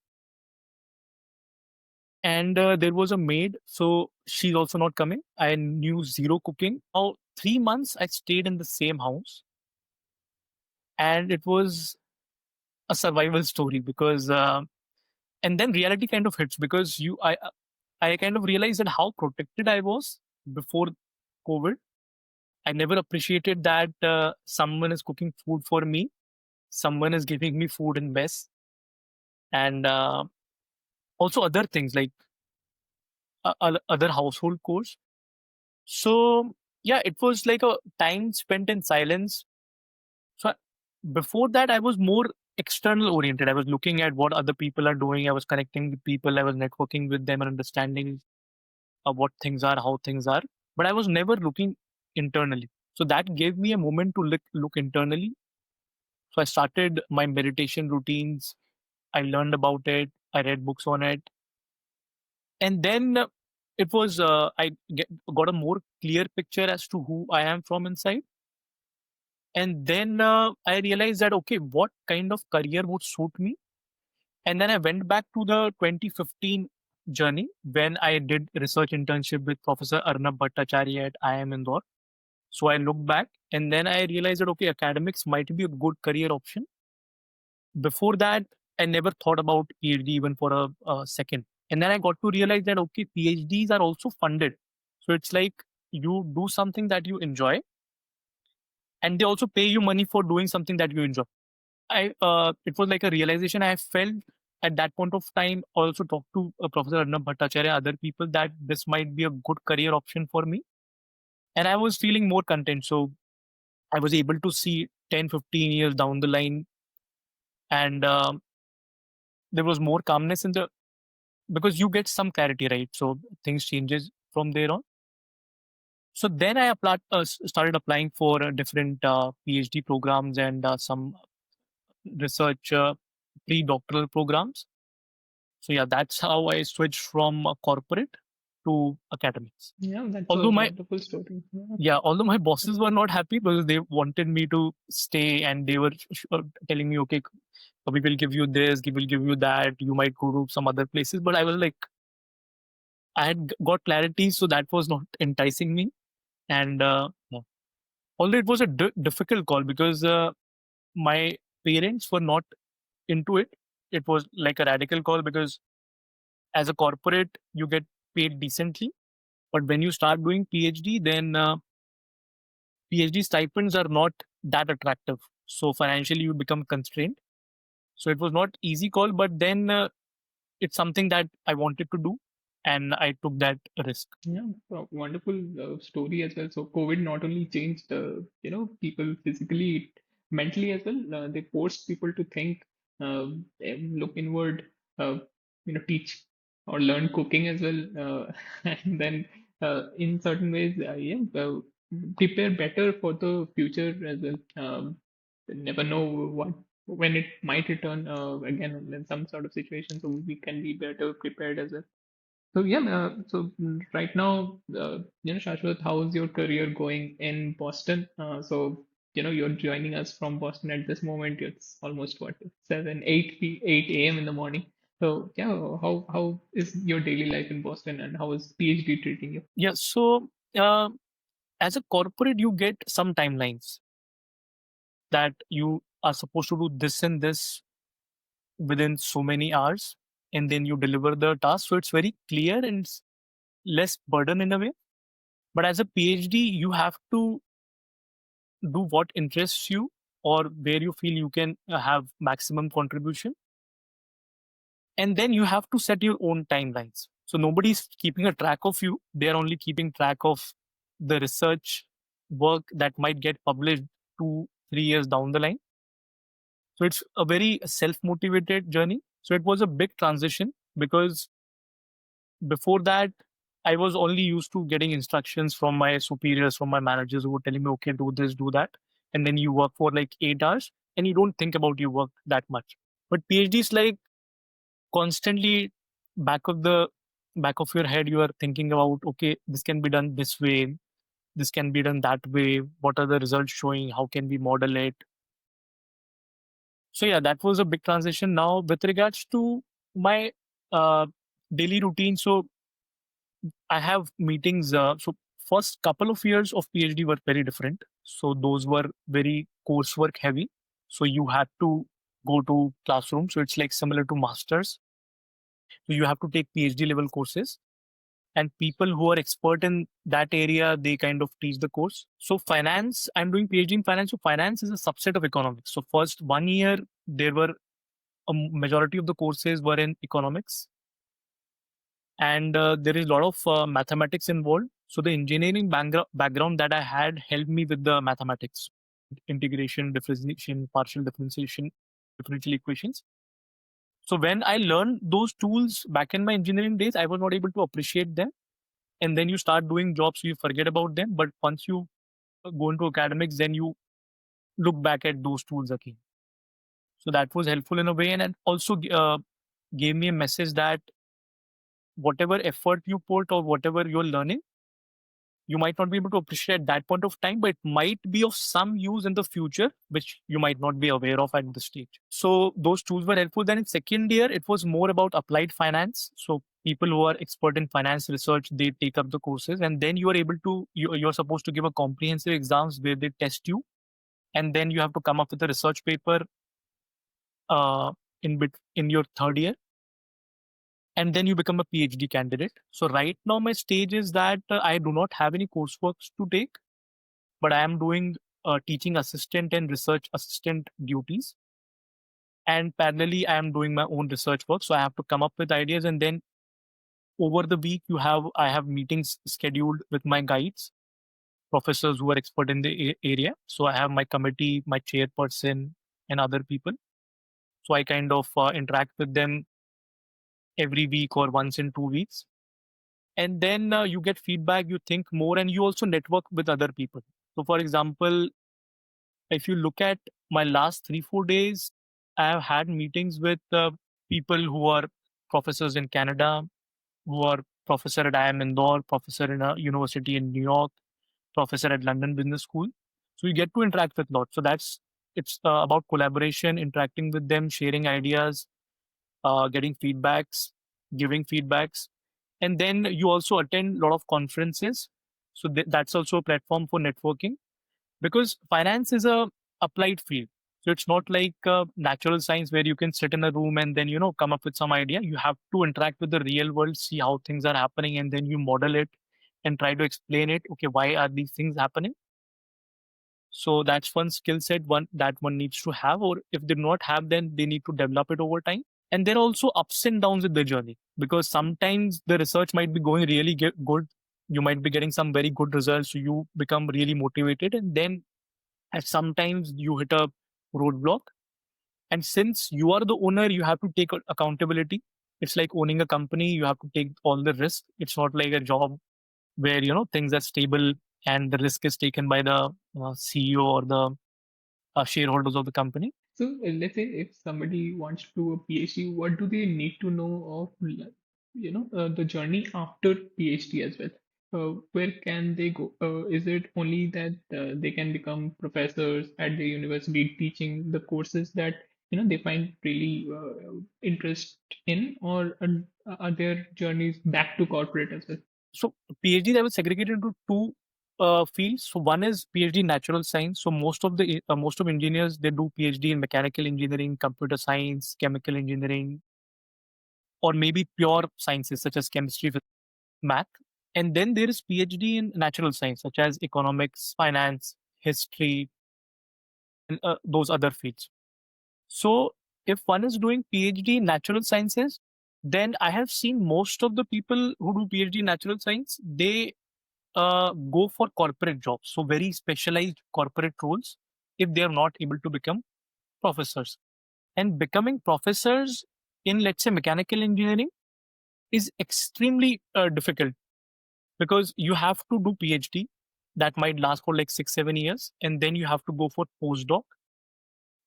And there was a maid, so she's also not coming. I knew zero cooking. Now 3 months I stayed in the same house, and it was a survival story because and then reality kind of hits because I kind of realized that how protected I was before COVID. I never appreciated that someone is cooking food for me, someone is giving me food in mess, and also other things like other household chores. So yeah, it was like a time spent in silence. So before that, I was more external oriented. I was looking at what other people are doing. I was connecting with people. I was networking with them and understanding what things are, how things are. But I was never looking internally. So that gave me a moment to look internally. So I started my meditation routines. I learned about it. I read books on it. And then it was, got a more clear picture as to who I am from inside. And then I realized that, okay, what kind of career would suit me? And then I went back to the 2015 journey when I did research internship with Professor Arnab Bhattacharya at IIM Indore. So I looked back and then I realized that, okay, academics might be a good career option. Before that, I never thought about PhD even for a second. And then I got to realize that, okay, PhDs are also funded. So it's like you do something that you enjoy and they also pay you money for doing something that you enjoy. It was like a realization I felt at that point of time. Also talked to Professor Arnab Bhattacharya, other people, that this might be a good career option for me. And I was feeling more content. So I was able to see 10, 15 years down the line. And there was more calmness in the, because you get some clarity, right? So things changes from there on. So then I started applying for different PhD programs and some research pre-doctoral programs. So yeah, that's how I switched from corporate to academics. Yeah, that's a Although my wonderful story. Yeah. although my bosses were not happy because they wanted me to stay and they were telling me, okay, we will give you this, we will give you that. You might go to some other places, but I was like, I had got clarity, so that was not enticing me. And yeah. Although it was a difficult call because my parents were not into it. It was like a radical call because as a corporate you get paid decently, but when you start doing PhD, then PhD stipends are not that attractive. So financially you become constrained. So it was not easy call, but then it's something that I wanted to do, and I took that risk. Yeah, wonderful story as well. So COVID not only changed, people physically, mentally as well. They forced people to think, look inward, uh, teach or learn cooking as well, and then in certain ways, prepare better for the future as well. Never know what when it might return again in some sort of situation, so we can be better prepared as well. So yeah, right now, Shashwat, how's your career going in Boston? So you're joining us from Boston at this moment. It's almost what 8 a.m. in the morning. So yeah, how is your daily life in Boston, and how is PhD treating you? Yeah. So as a corporate, you get some timelines that you are supposed to do this and this within so many hours, and then you deliver the task. So it's very clear and it's less burden in a way. But as a PhD, you have to do what interests you or where you feel you can have maximum contribution. And then you have to set your own timelines. So nobody's keeping a track of you. They are only keeping track of the research work that might get published 2, 3 years down the line. So it's a very self-motivated journey. So it was a big transition because before that, I was only used to getting instructions from my superiors, from my managers who were telling me, okay, do this, do that. And then you work for like 8 hours and you don't think about your work that much. But PhD is like constantly back of the back of your head, you are thinking about, okay, this can be done this way, this can be done that way. What are the results showing? How can we model it? So yeah, that was a big transition. Now, with regards to my uh, daily routine, so I have meetings. So first couple of years of PhD were very different. So those were very coursework heavy. So you had to go to classroom. So it's like similar to masters. So you have to take PhD level courses, and people who are expert in that area, they kind of teach the course. So finance, I'm doing PhD in finance. So finance is a subset of economics. So first 1 year, there were a majority of the courses were in economics, and there is a lot of mathematics involved. So the engineering background that I had helped me with the mathematics, integration, differentiation, partial differentiation, differential equations. So when I learned those tools back in my engineering days, I was not able to appreciate them. And then you start doing jobs, you forget about them. But once you go into academics, then you look back at those tools again. So that was helpful in a way, and it also gave me a message that whatever effort you put or whatever you're learning, you might not be able to appreciate at that point of time, but it might be of some use in the future, which you might not be aware of at this stage. So those tools were helpful. Then in second year, it was more about applied finance. So people who are expert in finance research, they take up the courses, and then you are able to, you're supposed to give a comprehensive exams where they test you, and then you have to come up with a research paper uh, in your third year, and then you become a PhD candidate. So right now my stage is that I do not have any coursework to take, but I am doing teaching assistant and research assistant duties. And parallelly, I am doing my own research work. So I have to come up with ideas, and then over the week, I have meetings scheduled with my guides, professors who are expert in the area. So I have my committee, my chairperson, and other people. So I kind of interact with them every week or once in 2 weeks. And then you get feedback, you think more, and you also network with other people. So, for example, if you look at my last 3, 4 days, I have had meetings with people who are professors in Canada, who are professor at IIM Indore, professor in a university in New York, professor at London Business School. So you get to interact with lots. So it's about collaboration, interacting with them, sharing ideas, getting feedbacks, giving feedbacks, and then you also attend a lot of conferences. So that's also a platform for networking, because finance is a applied field. So it's not like natural science where you can sit in a room and then come up with some idea. You have to interact with the real world, see how things are happening, and then you model it and try to explain it. Okay, why are these things happening? So that's one skill set one needs to have, or if they do not have, then they need to develop it over time. And there are also ups and downs with the journey, because sometimes the research might be going really good. You might be getting some very good results, so you become really motivated, and then at sometimes you hit a roadblock. And since you are the owner, you have to take accountability. It's like owning a company. You have to take all the risk. It's not like a job where things are stable and the risk is taken by the CEO or the shareholders of the company. So let's say if somebody wants to do a PhD, what do they need to know of, the journey after PhD as well? Where can they go? Is it only that they can become professors at the university teaching the courses that they find really interest in, or are there journeys back to corporate as well? So PhD, I was segregated into two fields. So one is PhD in natural science. So most of engineers, they do PhD in mechanical engineering, computer science, chemical engineering, or maybe pure sciences such as chemistry, math. And then there is PhD in natural science such as economics, finance, history, and those other fields. So if one is doing PhD in natural sciences, Then I have seen most of the people who do PhD in natural science, they go for corporate jobs, so very specialized corporate roles, if they are not able to become professors. And becoming professors in, let's say, mechanical engineering is extremely difficult, because you have to do PhD that might last for like 6 7 years, and then you have to go for postdoc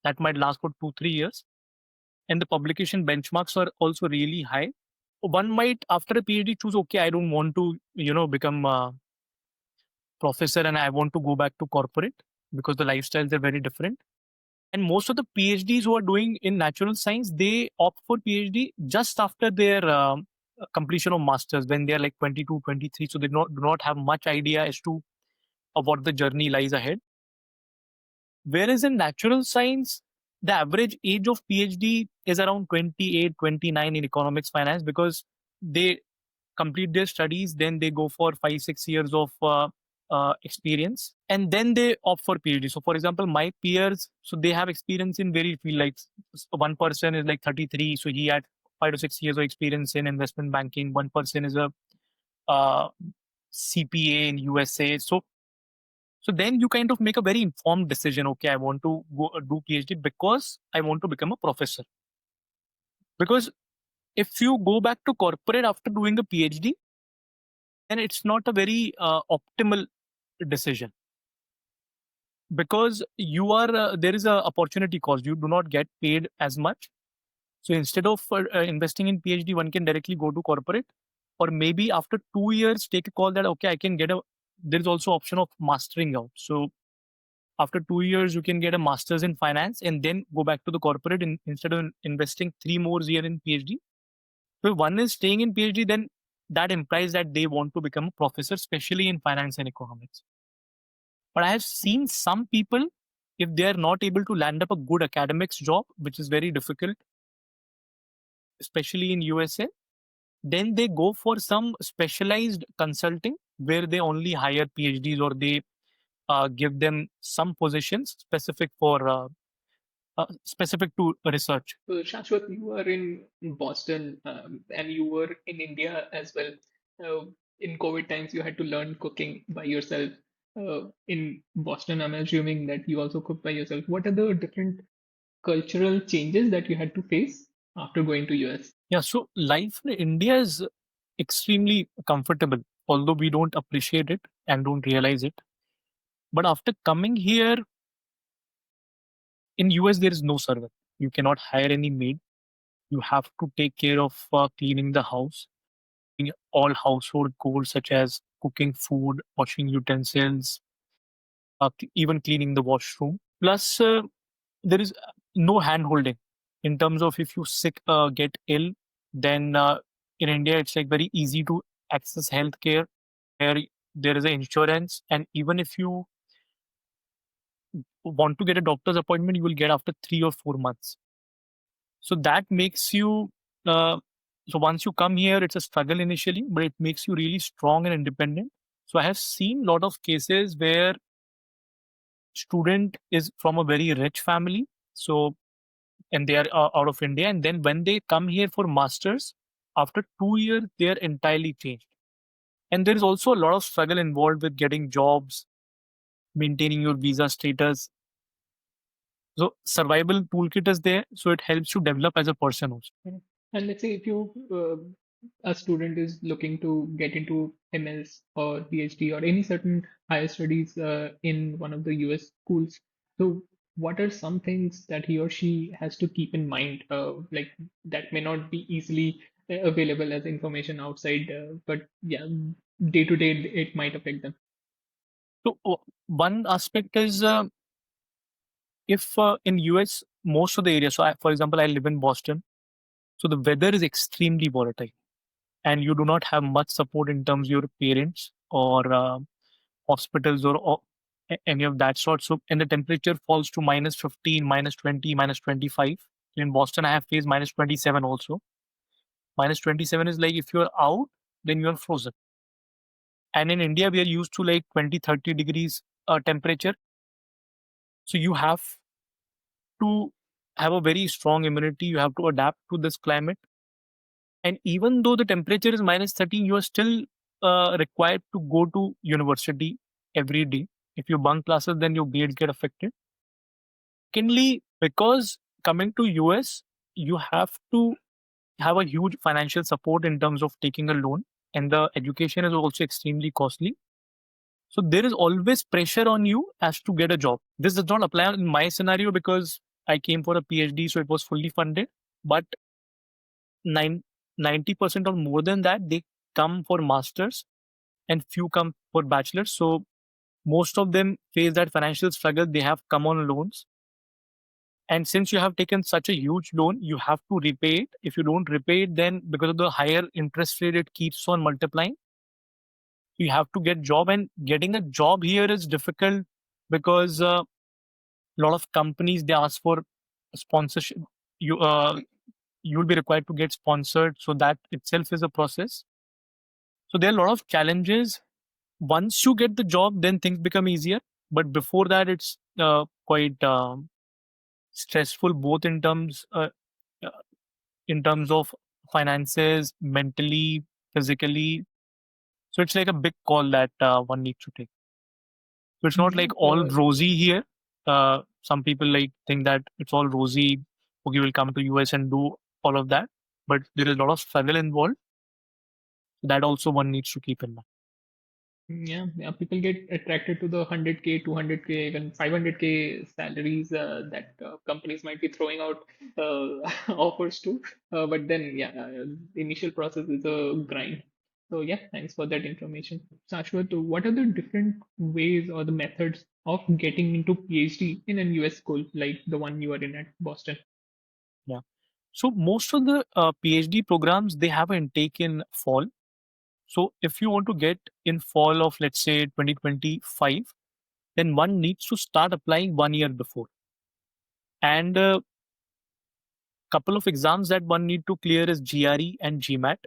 that might last for 2 3 years, and the publication benchmarks are also really high. One might, after a PhD, choose, okay, I don't want to become a professor and I want to go back to corporate, because the lifestyles are very different. And most of the PhDs who are doing in natural science, they opt for PhD just after their completion of masters, when they are like 22 23, so they do not have much idea as to what the journey lies ahead. Whereas in natural science, the average age of PhD is around 28 29 in economics finance, because they complete their studies, then they go for 5 6 years of experience, and then they opt for PhD. So, for example, my peers, so they have experience in very field. Like one person is like 33, so he had 5 to 6 years of experience in investment banking. One person is a uh, CPA in USA. So then you kind of make a very informed decision. Okay, I want to go do PhD because I want to become a professor. Because if you go back to corporate after doing a PhD, then it's not a very optimal decision, because you are there is a opportunity cost. You do not get paid as much. So instead of investing in PhD, one can directly go to corporate, or maybe after 2 years take a call that, okay, I can get a. There is also option of mastering out. So after 2 years, you can get a master's in finance and then go back to the corporate instead of investing 3 more years in PhD. So if one is staying in PhD, then that implies that they want to become a professor, especially in finance and economics. But I have seen some people, if they are not able to land up a good academics job, which is very difficult, especially in USA, then they go for some specialized consulting where they only hire PhDs, or they give them some positions specific to research. So, Shashwat, you were in Boston and you were in India as well. In COVID times, you had to learn cooking by yourself. In Boston, I'm assuming that you also cook by yourself. What are the different cultural changes that you had to face after going to US? Yeah, so life in India is extremely comfortable, although we don't appreciate it and don't realize it. But after coming here, in US, there is no servant. You cannot hire any maid. You have to take care of cleaning the house, doing all household chores such as cooking food, washing utensils, even cleaning the washroom. Plus, there is no hand holding in terms of, if you sick, get ill, then in India, it's like very easy to access healthcare, where there is an insurance. And even if you want to get a doctor's appointment, you will get after 3 or 4 months. So that makes you, uh, so once you come here, it's a struggle initially, but it makes you really strong and independent. So I have seen a lot of cases where student is from a very rich family. So, and they are out of India. And then when they come here for masters, after 2 years, they are entirely changed. And there is also a lot of struggle involved with getting jobs, maintaining your visa status. So survival toolkit is there, so it helps you develop as a person also. Yeah. And let's say if you a student is looking to get into MS or PhD or any certain higher studies in one of the US schools, so what are some things that he or she has to keep in mind, like that may not be easily available as information outside, but yeah, day to day it might affect them. So one aspect is, if in US most of the areas. So for example, I live in Boston, so the weather is extremely volatile, and you do not have much support in terms of your parents or hospitals, or any of that sort. So, and the temperature falls to -15, -20, -25. In Boston, I have faced -27 also. -27 is like, if you're out, then you're frozen. And in India, we are used to like 20, 30 degrees temperature. So you have to have a very strong immunity. You have to adapt to this climate. And even though the temperature is -13, you are still required to go to university every day. If you bunk classes, then your grades get affected. Secondly, because coming to US, you have to have a huge financial support in terms of taking a loan, and the education is also extremely costly. So there is always pressure on you as to get a job. This does not apply in my scenario because I came for a PhD, so it was fully funded. But nine, 90% or more than that, they come for masters and few come for bachelors. So most of them face that financial struggle. They have come on loans. And since you have taken such a huge loan, you have to repay it. If you don't repay it, then because of the higher interest rate, it keeps on multiplying. You have to get job, and getting a job here is difficult because a lot of companies, they ask for sponsorship. You'll be required to get sponsored, so that itself is a process. So there are a lot of challenges. Once you get the job, then things become easier, but before that it's quite stressful, both uh, in terms of finances, mentally, physically. So it's like a big call that one needs to take. So it's not Yeah, like all rosy here. Some people like think that it's all rosy. Okay, we'll come to US and do all of that, but there is a lot of struggle involved. That also one needs to keep in mind. yeah, people get attracted to the 100K, 200K, even 500K salaries that companies might be throwing out offers to. But then, yeah, the initial process is a grind. So, yeah, thanks for that information. Shashwat, what are the different ways or the methods of getting into PhD in a US school like the one you are in at Boston? Yeah. So most of the PhD programs, they have an intake in fall. So if you want to get in fall of, let's say, 2025, then one needs to start applying 1 year before. And a couple of exams that one need to clear is GRE and GMAT.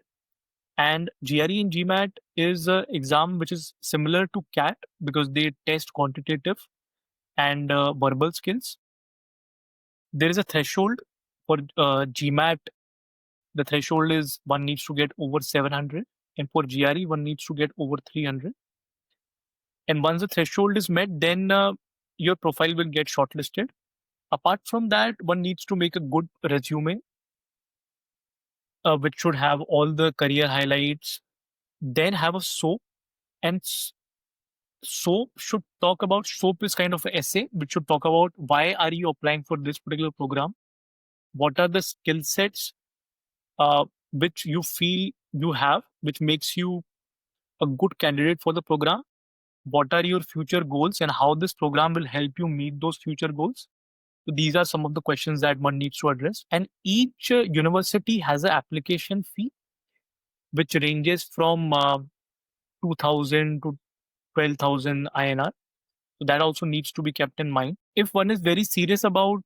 And GRE and GMAT is an exam which is similar to CAT because they test quantitative and verbal skills. There is a threshold for GMAT. The threshold is one needs to get over 700, and for GRE, one needs to get over 300. And once the threshold is met, then your profile will get shortlisted. Apart from that, one needs to make a good resume, which should have all the career highlights. Then have a SOAP, and SOAP should talk about SOAP is kind of an essay which should talk about why are you applying for this particular program, what are the skill sets which you feel you have, which makes you a good candidate for the program, what are your future goals, and how this program will help you meet those future goals. So these are some of the questions that one needs to address. And each university has an application fee, which ranges from 2000 to 12,000 INR. So that also needs to be kept in mind. If one is very serious about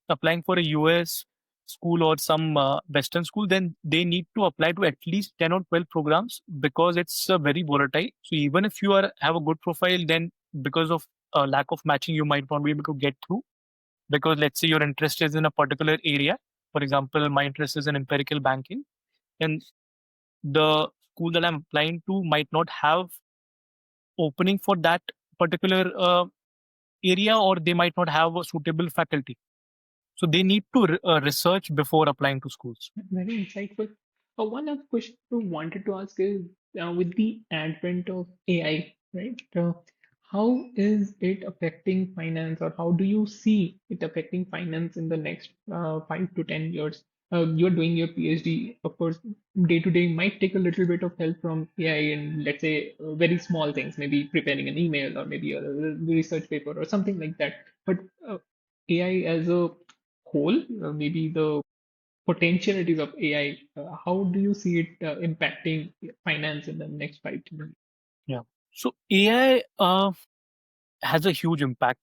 applying for a US school or some Western school, then they need to apply to at least 10 or 12 programs because it's very volatile. So even if you have a good profile, then because of lack of matching, you might not be able to get through. Because let's say your interest is in a particular area. For example, my interest is in empirical banking, and the school that I'm applying to might not have opening for that particular area, or they might not have a suitable faculty. So they need to research before applying to schools. Very insightful. One other question I wanted to ask is with the advent of AI, right? How is it affecting finance, or how do you see it affecting finance in the next 5 to 10 years? You're doing your PhD, of course, day to day might take a little bit of help from AI and let's say very small things, maybe preparing an email or maybe a research paper or something like that. But AI as a whole, maybe the potentialities of AI. How do you see it impacting finance in the next 5 to 10 years? Yeah. So AI has a huge impact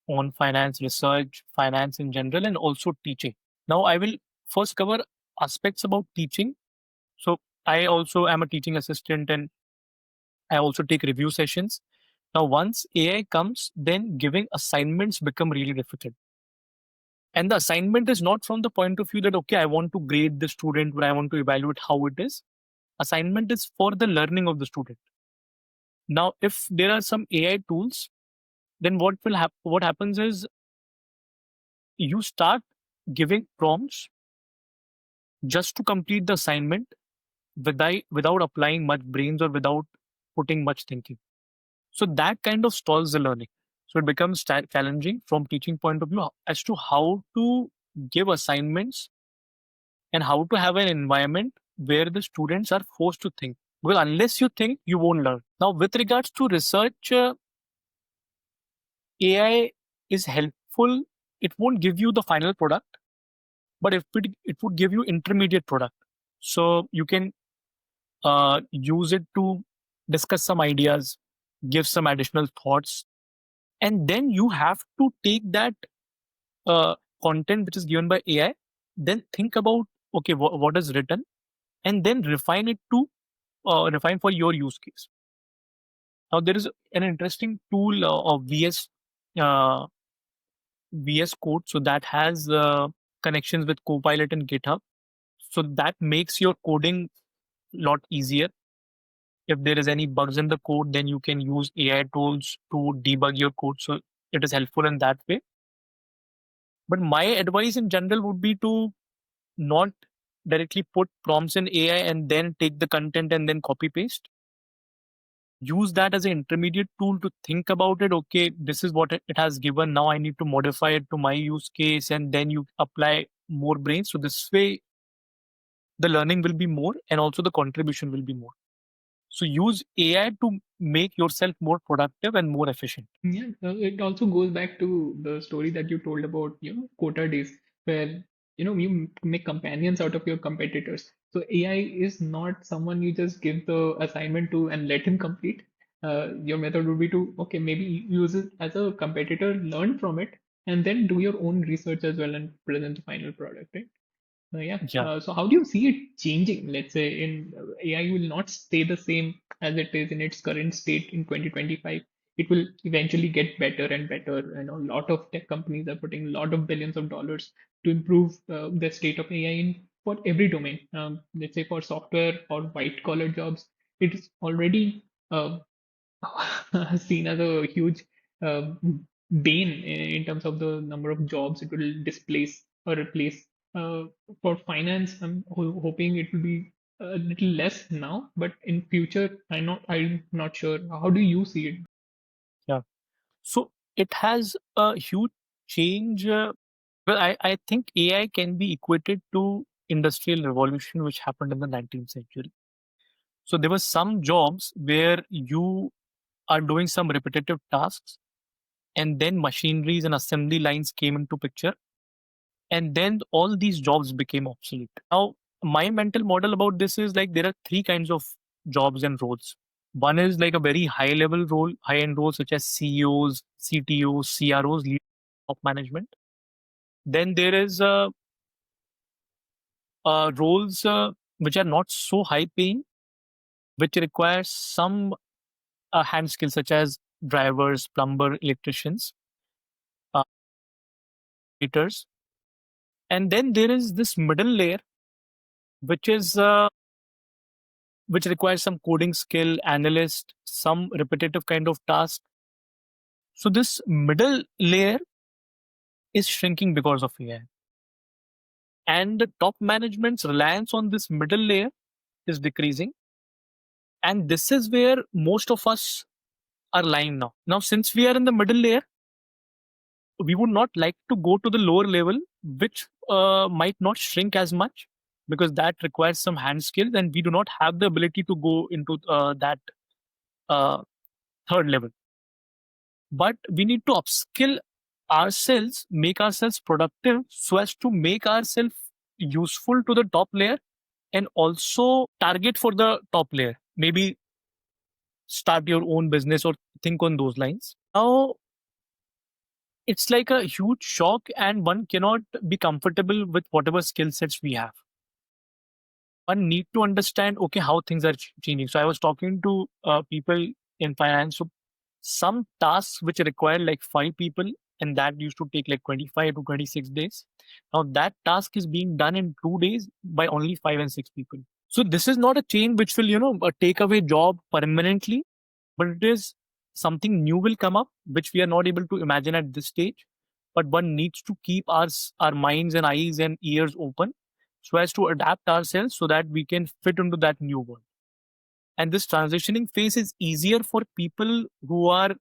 on finance research, finance in general, and also teaching. Now, I will first cover aspects about teaching. So, I also am a teaching assistant and I also take review sessions. Now, once AI comes, then giving assignments become really difficult. And the assignment is not from the point of view that, okay, I want to grade the student, but I want to evaluate how it is. Assignment is for the learning of the student. Now, if there are some AI tools, then what happens is you start giving prompts just to complete the assignment without applying much brains or without putting much thinking. So that kind of stalls the learning. So it becomes challenging from teaching point of view as to how to give assignments and how to have an environment where the students are forced to think. Well, unless you think, you won't learn. Now, with regards to research, AI is helpful. It won't give you the final product, but it would give you intermediate product. So you can use it to discuss some ideas, give some additional thoughts, and then you have to take that content which is given by AI, then think about, okay, what is written, and then refine for your use case. Now there is an interesting tool of uh, VS Code, so that has connections with Copilot and GitHub, so that makes your coding lot easier. If there is any bugs in the code, then you can use AI tools to debug your code. So it is helpful in that way. But my advice in general would be to not directly put prompts in AI and then take the content and then copy paste. Use that as an intermediate tool to think about it. Okay, this is what it has given. Now I need to modify it to my use case, and then you apply more brains. So this way, the learning will be more and also the contribution will be more. So use AI to make yourself more productive and more efficient. Yeah, it also goes back to the story that you told about, quota days, where, you make companions out of your competitors. So AI is not someone you just give the assignment to and let him complete. Your method would be to, okay, maybe use it as a competitor, learn from it, and then do your own research as well and present the final product, right? Yeah. Yeah. So how do you see it changing? Let's say in AI will not stay the same as it is in its current state in 2025. It will eventually get better and better. I know a lot of tech companies are putting a lot of billions of dollars to improve the state of AI in for every domain. Let's say for software or white collar jobs, it is already seen as a huge uh, bane in terms of the number of jobs it will displace or replace. For finance, I'm hoping it will be a little less now, but in future, I'm not sure. How do you see it? Yeah. So it has a huge change. Well, I think AI can be equated to industrial revolution, which happened in the 19th century. So there were some jobs where you are doing some repetitive tasks, and then machineries and assembly lines came into picture, and then all these jobs became obsolete. Now, my mental model about this is like there are three kinds of jobs and roles. One is like a very high level role, high end roles such as CEOs, CTOs, CROs, lead top management. Then there is roles which are not so high paying, which require some hand skills such as drivers, plumber, electricians, waiters. And then there is this middle layer, which is which requires some coding skill, analyst, some repetitive kind of task. So this middle layer is shrinking because of AI. And the top management's reliance on this middle layer is decreasing. And this is where most of us are lying now. Now, since we are in the middle layer, we would not like to go to the lower level, which might not shrink as much because that requires some hand skills, and we do not have the ability to go into that uh, third level. But we need to upskill ourselves, make ourselves productive so as to make ourselves useful to the top layer and also target for the top layer. Maybe start your own business or think on those lines. Now, it's like a huge shock, and one cannot be comfortable with whatever skill sets we have. One need to understand, okay, how things are changing. So I was talking to people in finance. So some tasks which require like 5 people and that used to take like 25 to 26 days. Now that task is being done in 2 days by only 5 and 6 people. So this is not a change which will, take away job permanently, but it is something new will come up which we are not able to imagine at this stage. But one needs to keep our minds and eyes and ears open so as to adapt ourselves so that we can fit into that new world. And this transitioning phase is easier for people who are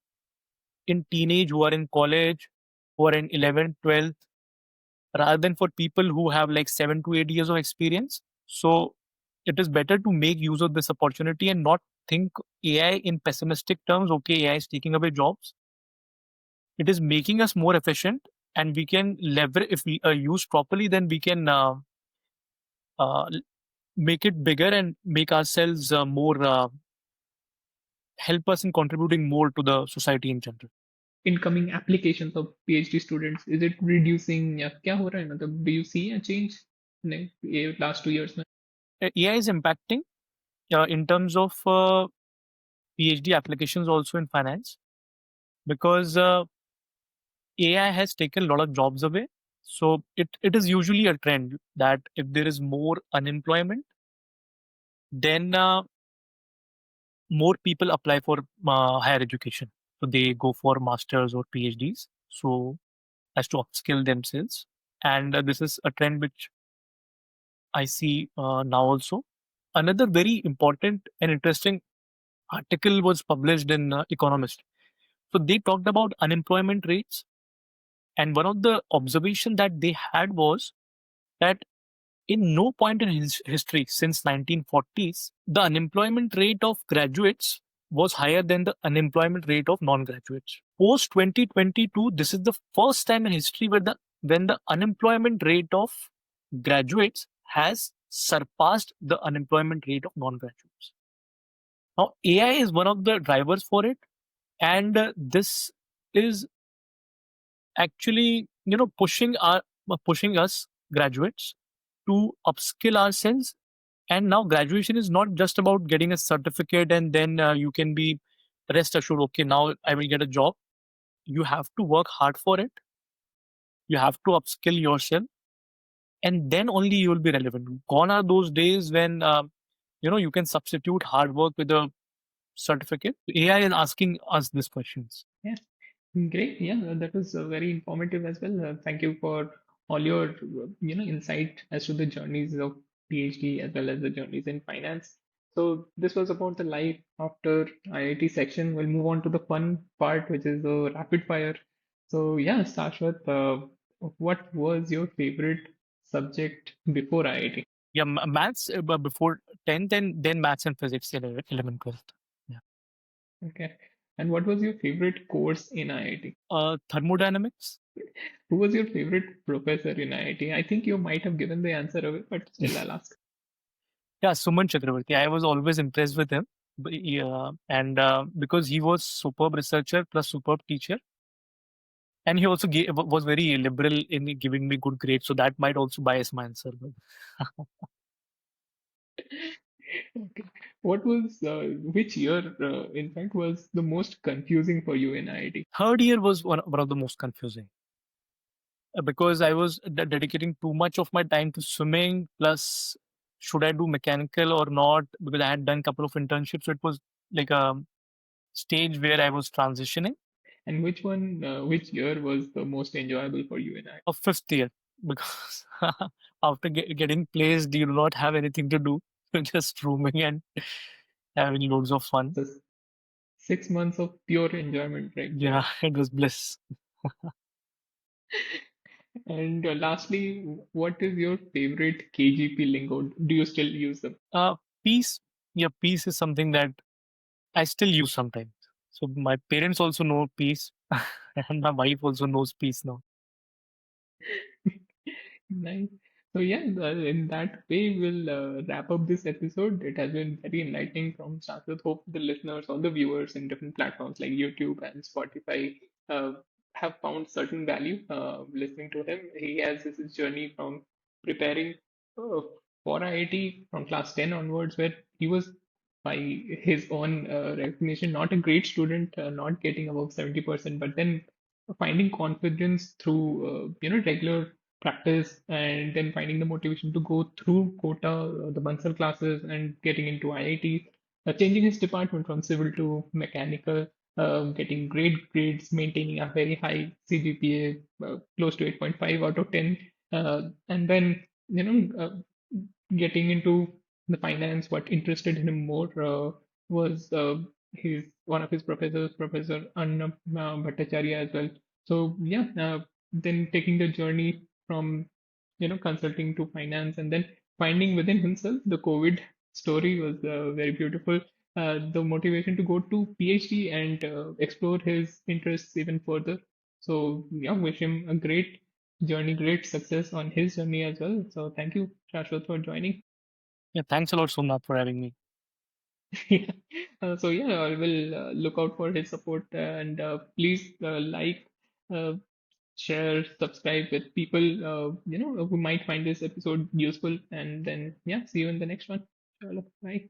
in teenage, who are in college, who are in 11th, 12th, rather than for people who have like 7 to 8 years of experience. So it is better to make use of this opportunity and not think AI in pessimistic terms. Okay, AI is taking away jobs. It is making us more efficient, and we can leverage if we use properly. Then we can uh, make it bigger and make ourselves more help us in contributing more to the society in general. Incoming applications of PhD students, is it reducing या क्या हो रहा है मतलब do you see a change in ये last 2 years में? AI is impacting in terms of PhD applications also in finance, because AI has taken a lot of jobs away. So it is usually a trend that if there is more unemployment, then more people apply for higher education. So they go for masters or PhDs. So as to upskill themselves, and this is a trend which I see now also. Another very important and interesting article was published in Economist. So they talked about unemployment rates, and one of the observation that they had was that in no point in history since 1940s, the unemployment rate of graduates was higher than the unemployment rate of non-graduates. Post 2022, this is the first time in history where the when the unemployment rate of graduates has surpassed the unemployment rate of non-graduates. Now, AI is one of the drivers for it, and this is actually pushing us graduates to upskill ourselves. And now graduation is not just about getting a certificate and then you can be rest assured, okay, now I will get a job. You have to work hard for it. You have to upskill yourself, and then only you will be relevant. Gone are those days when you can substitute hard work with a certificate. AI is asking us these questions. Yeah, great. Yeah, that was very informative as well. Thank you for all your insight as to the journeys of PhD as well as the journeys in finance. So this was about the life after IIT section. We'll move on to the fun part, which is the rapid fire. So yeah, Shashwat, what was your favorite subject before IIT? Yeah, maths before 10th, and then maths and physics 11th, 12th. Yeah. Okay. And what was your favorite course in IIT? Thermodynamics. Who was your favorite professor in IIT? I think you might have given the answer away, but still I'll ask. Yeah, Suman Chakravarti. I was always impressed with him. Yeah, and because he was superb researcher plus superb teacher, and he also was very liberal in giving me good grades, so that might also bias my answer. But Okay. What was, which year, in fact, was the most confusing for you in IIT? third year was one of the most confusing because I was dedicating too much of my time to swimming. Plus, should I do mechanical or not? Because I had done a couple of internships, so it was like a stage where I was transitioning. And which year was the most enjoyable for you in IIT? Of fifth year, because after getting placed, you do not have anything to do. You're just roaming and having loads of fun. So 6 months of pure enjoyment, right? Yeah, it was bliss. And lastly, what is your favorite KGP lingo? Do you still use them? Peace. Yeah, peace is something that I still use sometimes. So my parents also know peace, and my wife also knows peace now. Nice. So yeah, in that way, we'll wrap up this episode. It has been very enlightening from Shashwat. Hope the listeners or the viewers in different platforms like YouTube and Spotify uh, have found certain value listening to him. He has his journey from preparing uh, for IIT from class 10 onwards, where he was, by his own recognition, not a great student, not getting above 70%, but then finding confidence through regular practice, and then finding the motivation to go through Kota, the Bansal classes, and getting into IIT, changing his department from civil to mechanical, getting great grades, maintaining a very high CGPA, close to 8.5 out of 10, and then getting into the finance. What interested him more was his one of his professors, Professor Anna Bhattacharya as well. So yeah, then taking the journey from consulting to finance, and then finding within himself the COVID story was very beautiful. The motivation to go to PhD and explore his interests even further. So yeah, wish him a great journey, great success on his journey as well. So thank you, Shashwat, for joining. Yeah, thanks a lot, Somnath, for having me. Yeah. So yeah, I will look out for his support, and please like, uh, share, subscribe with people who might find this episode useful, and then yeah, see you in the next one. Chalo, bye.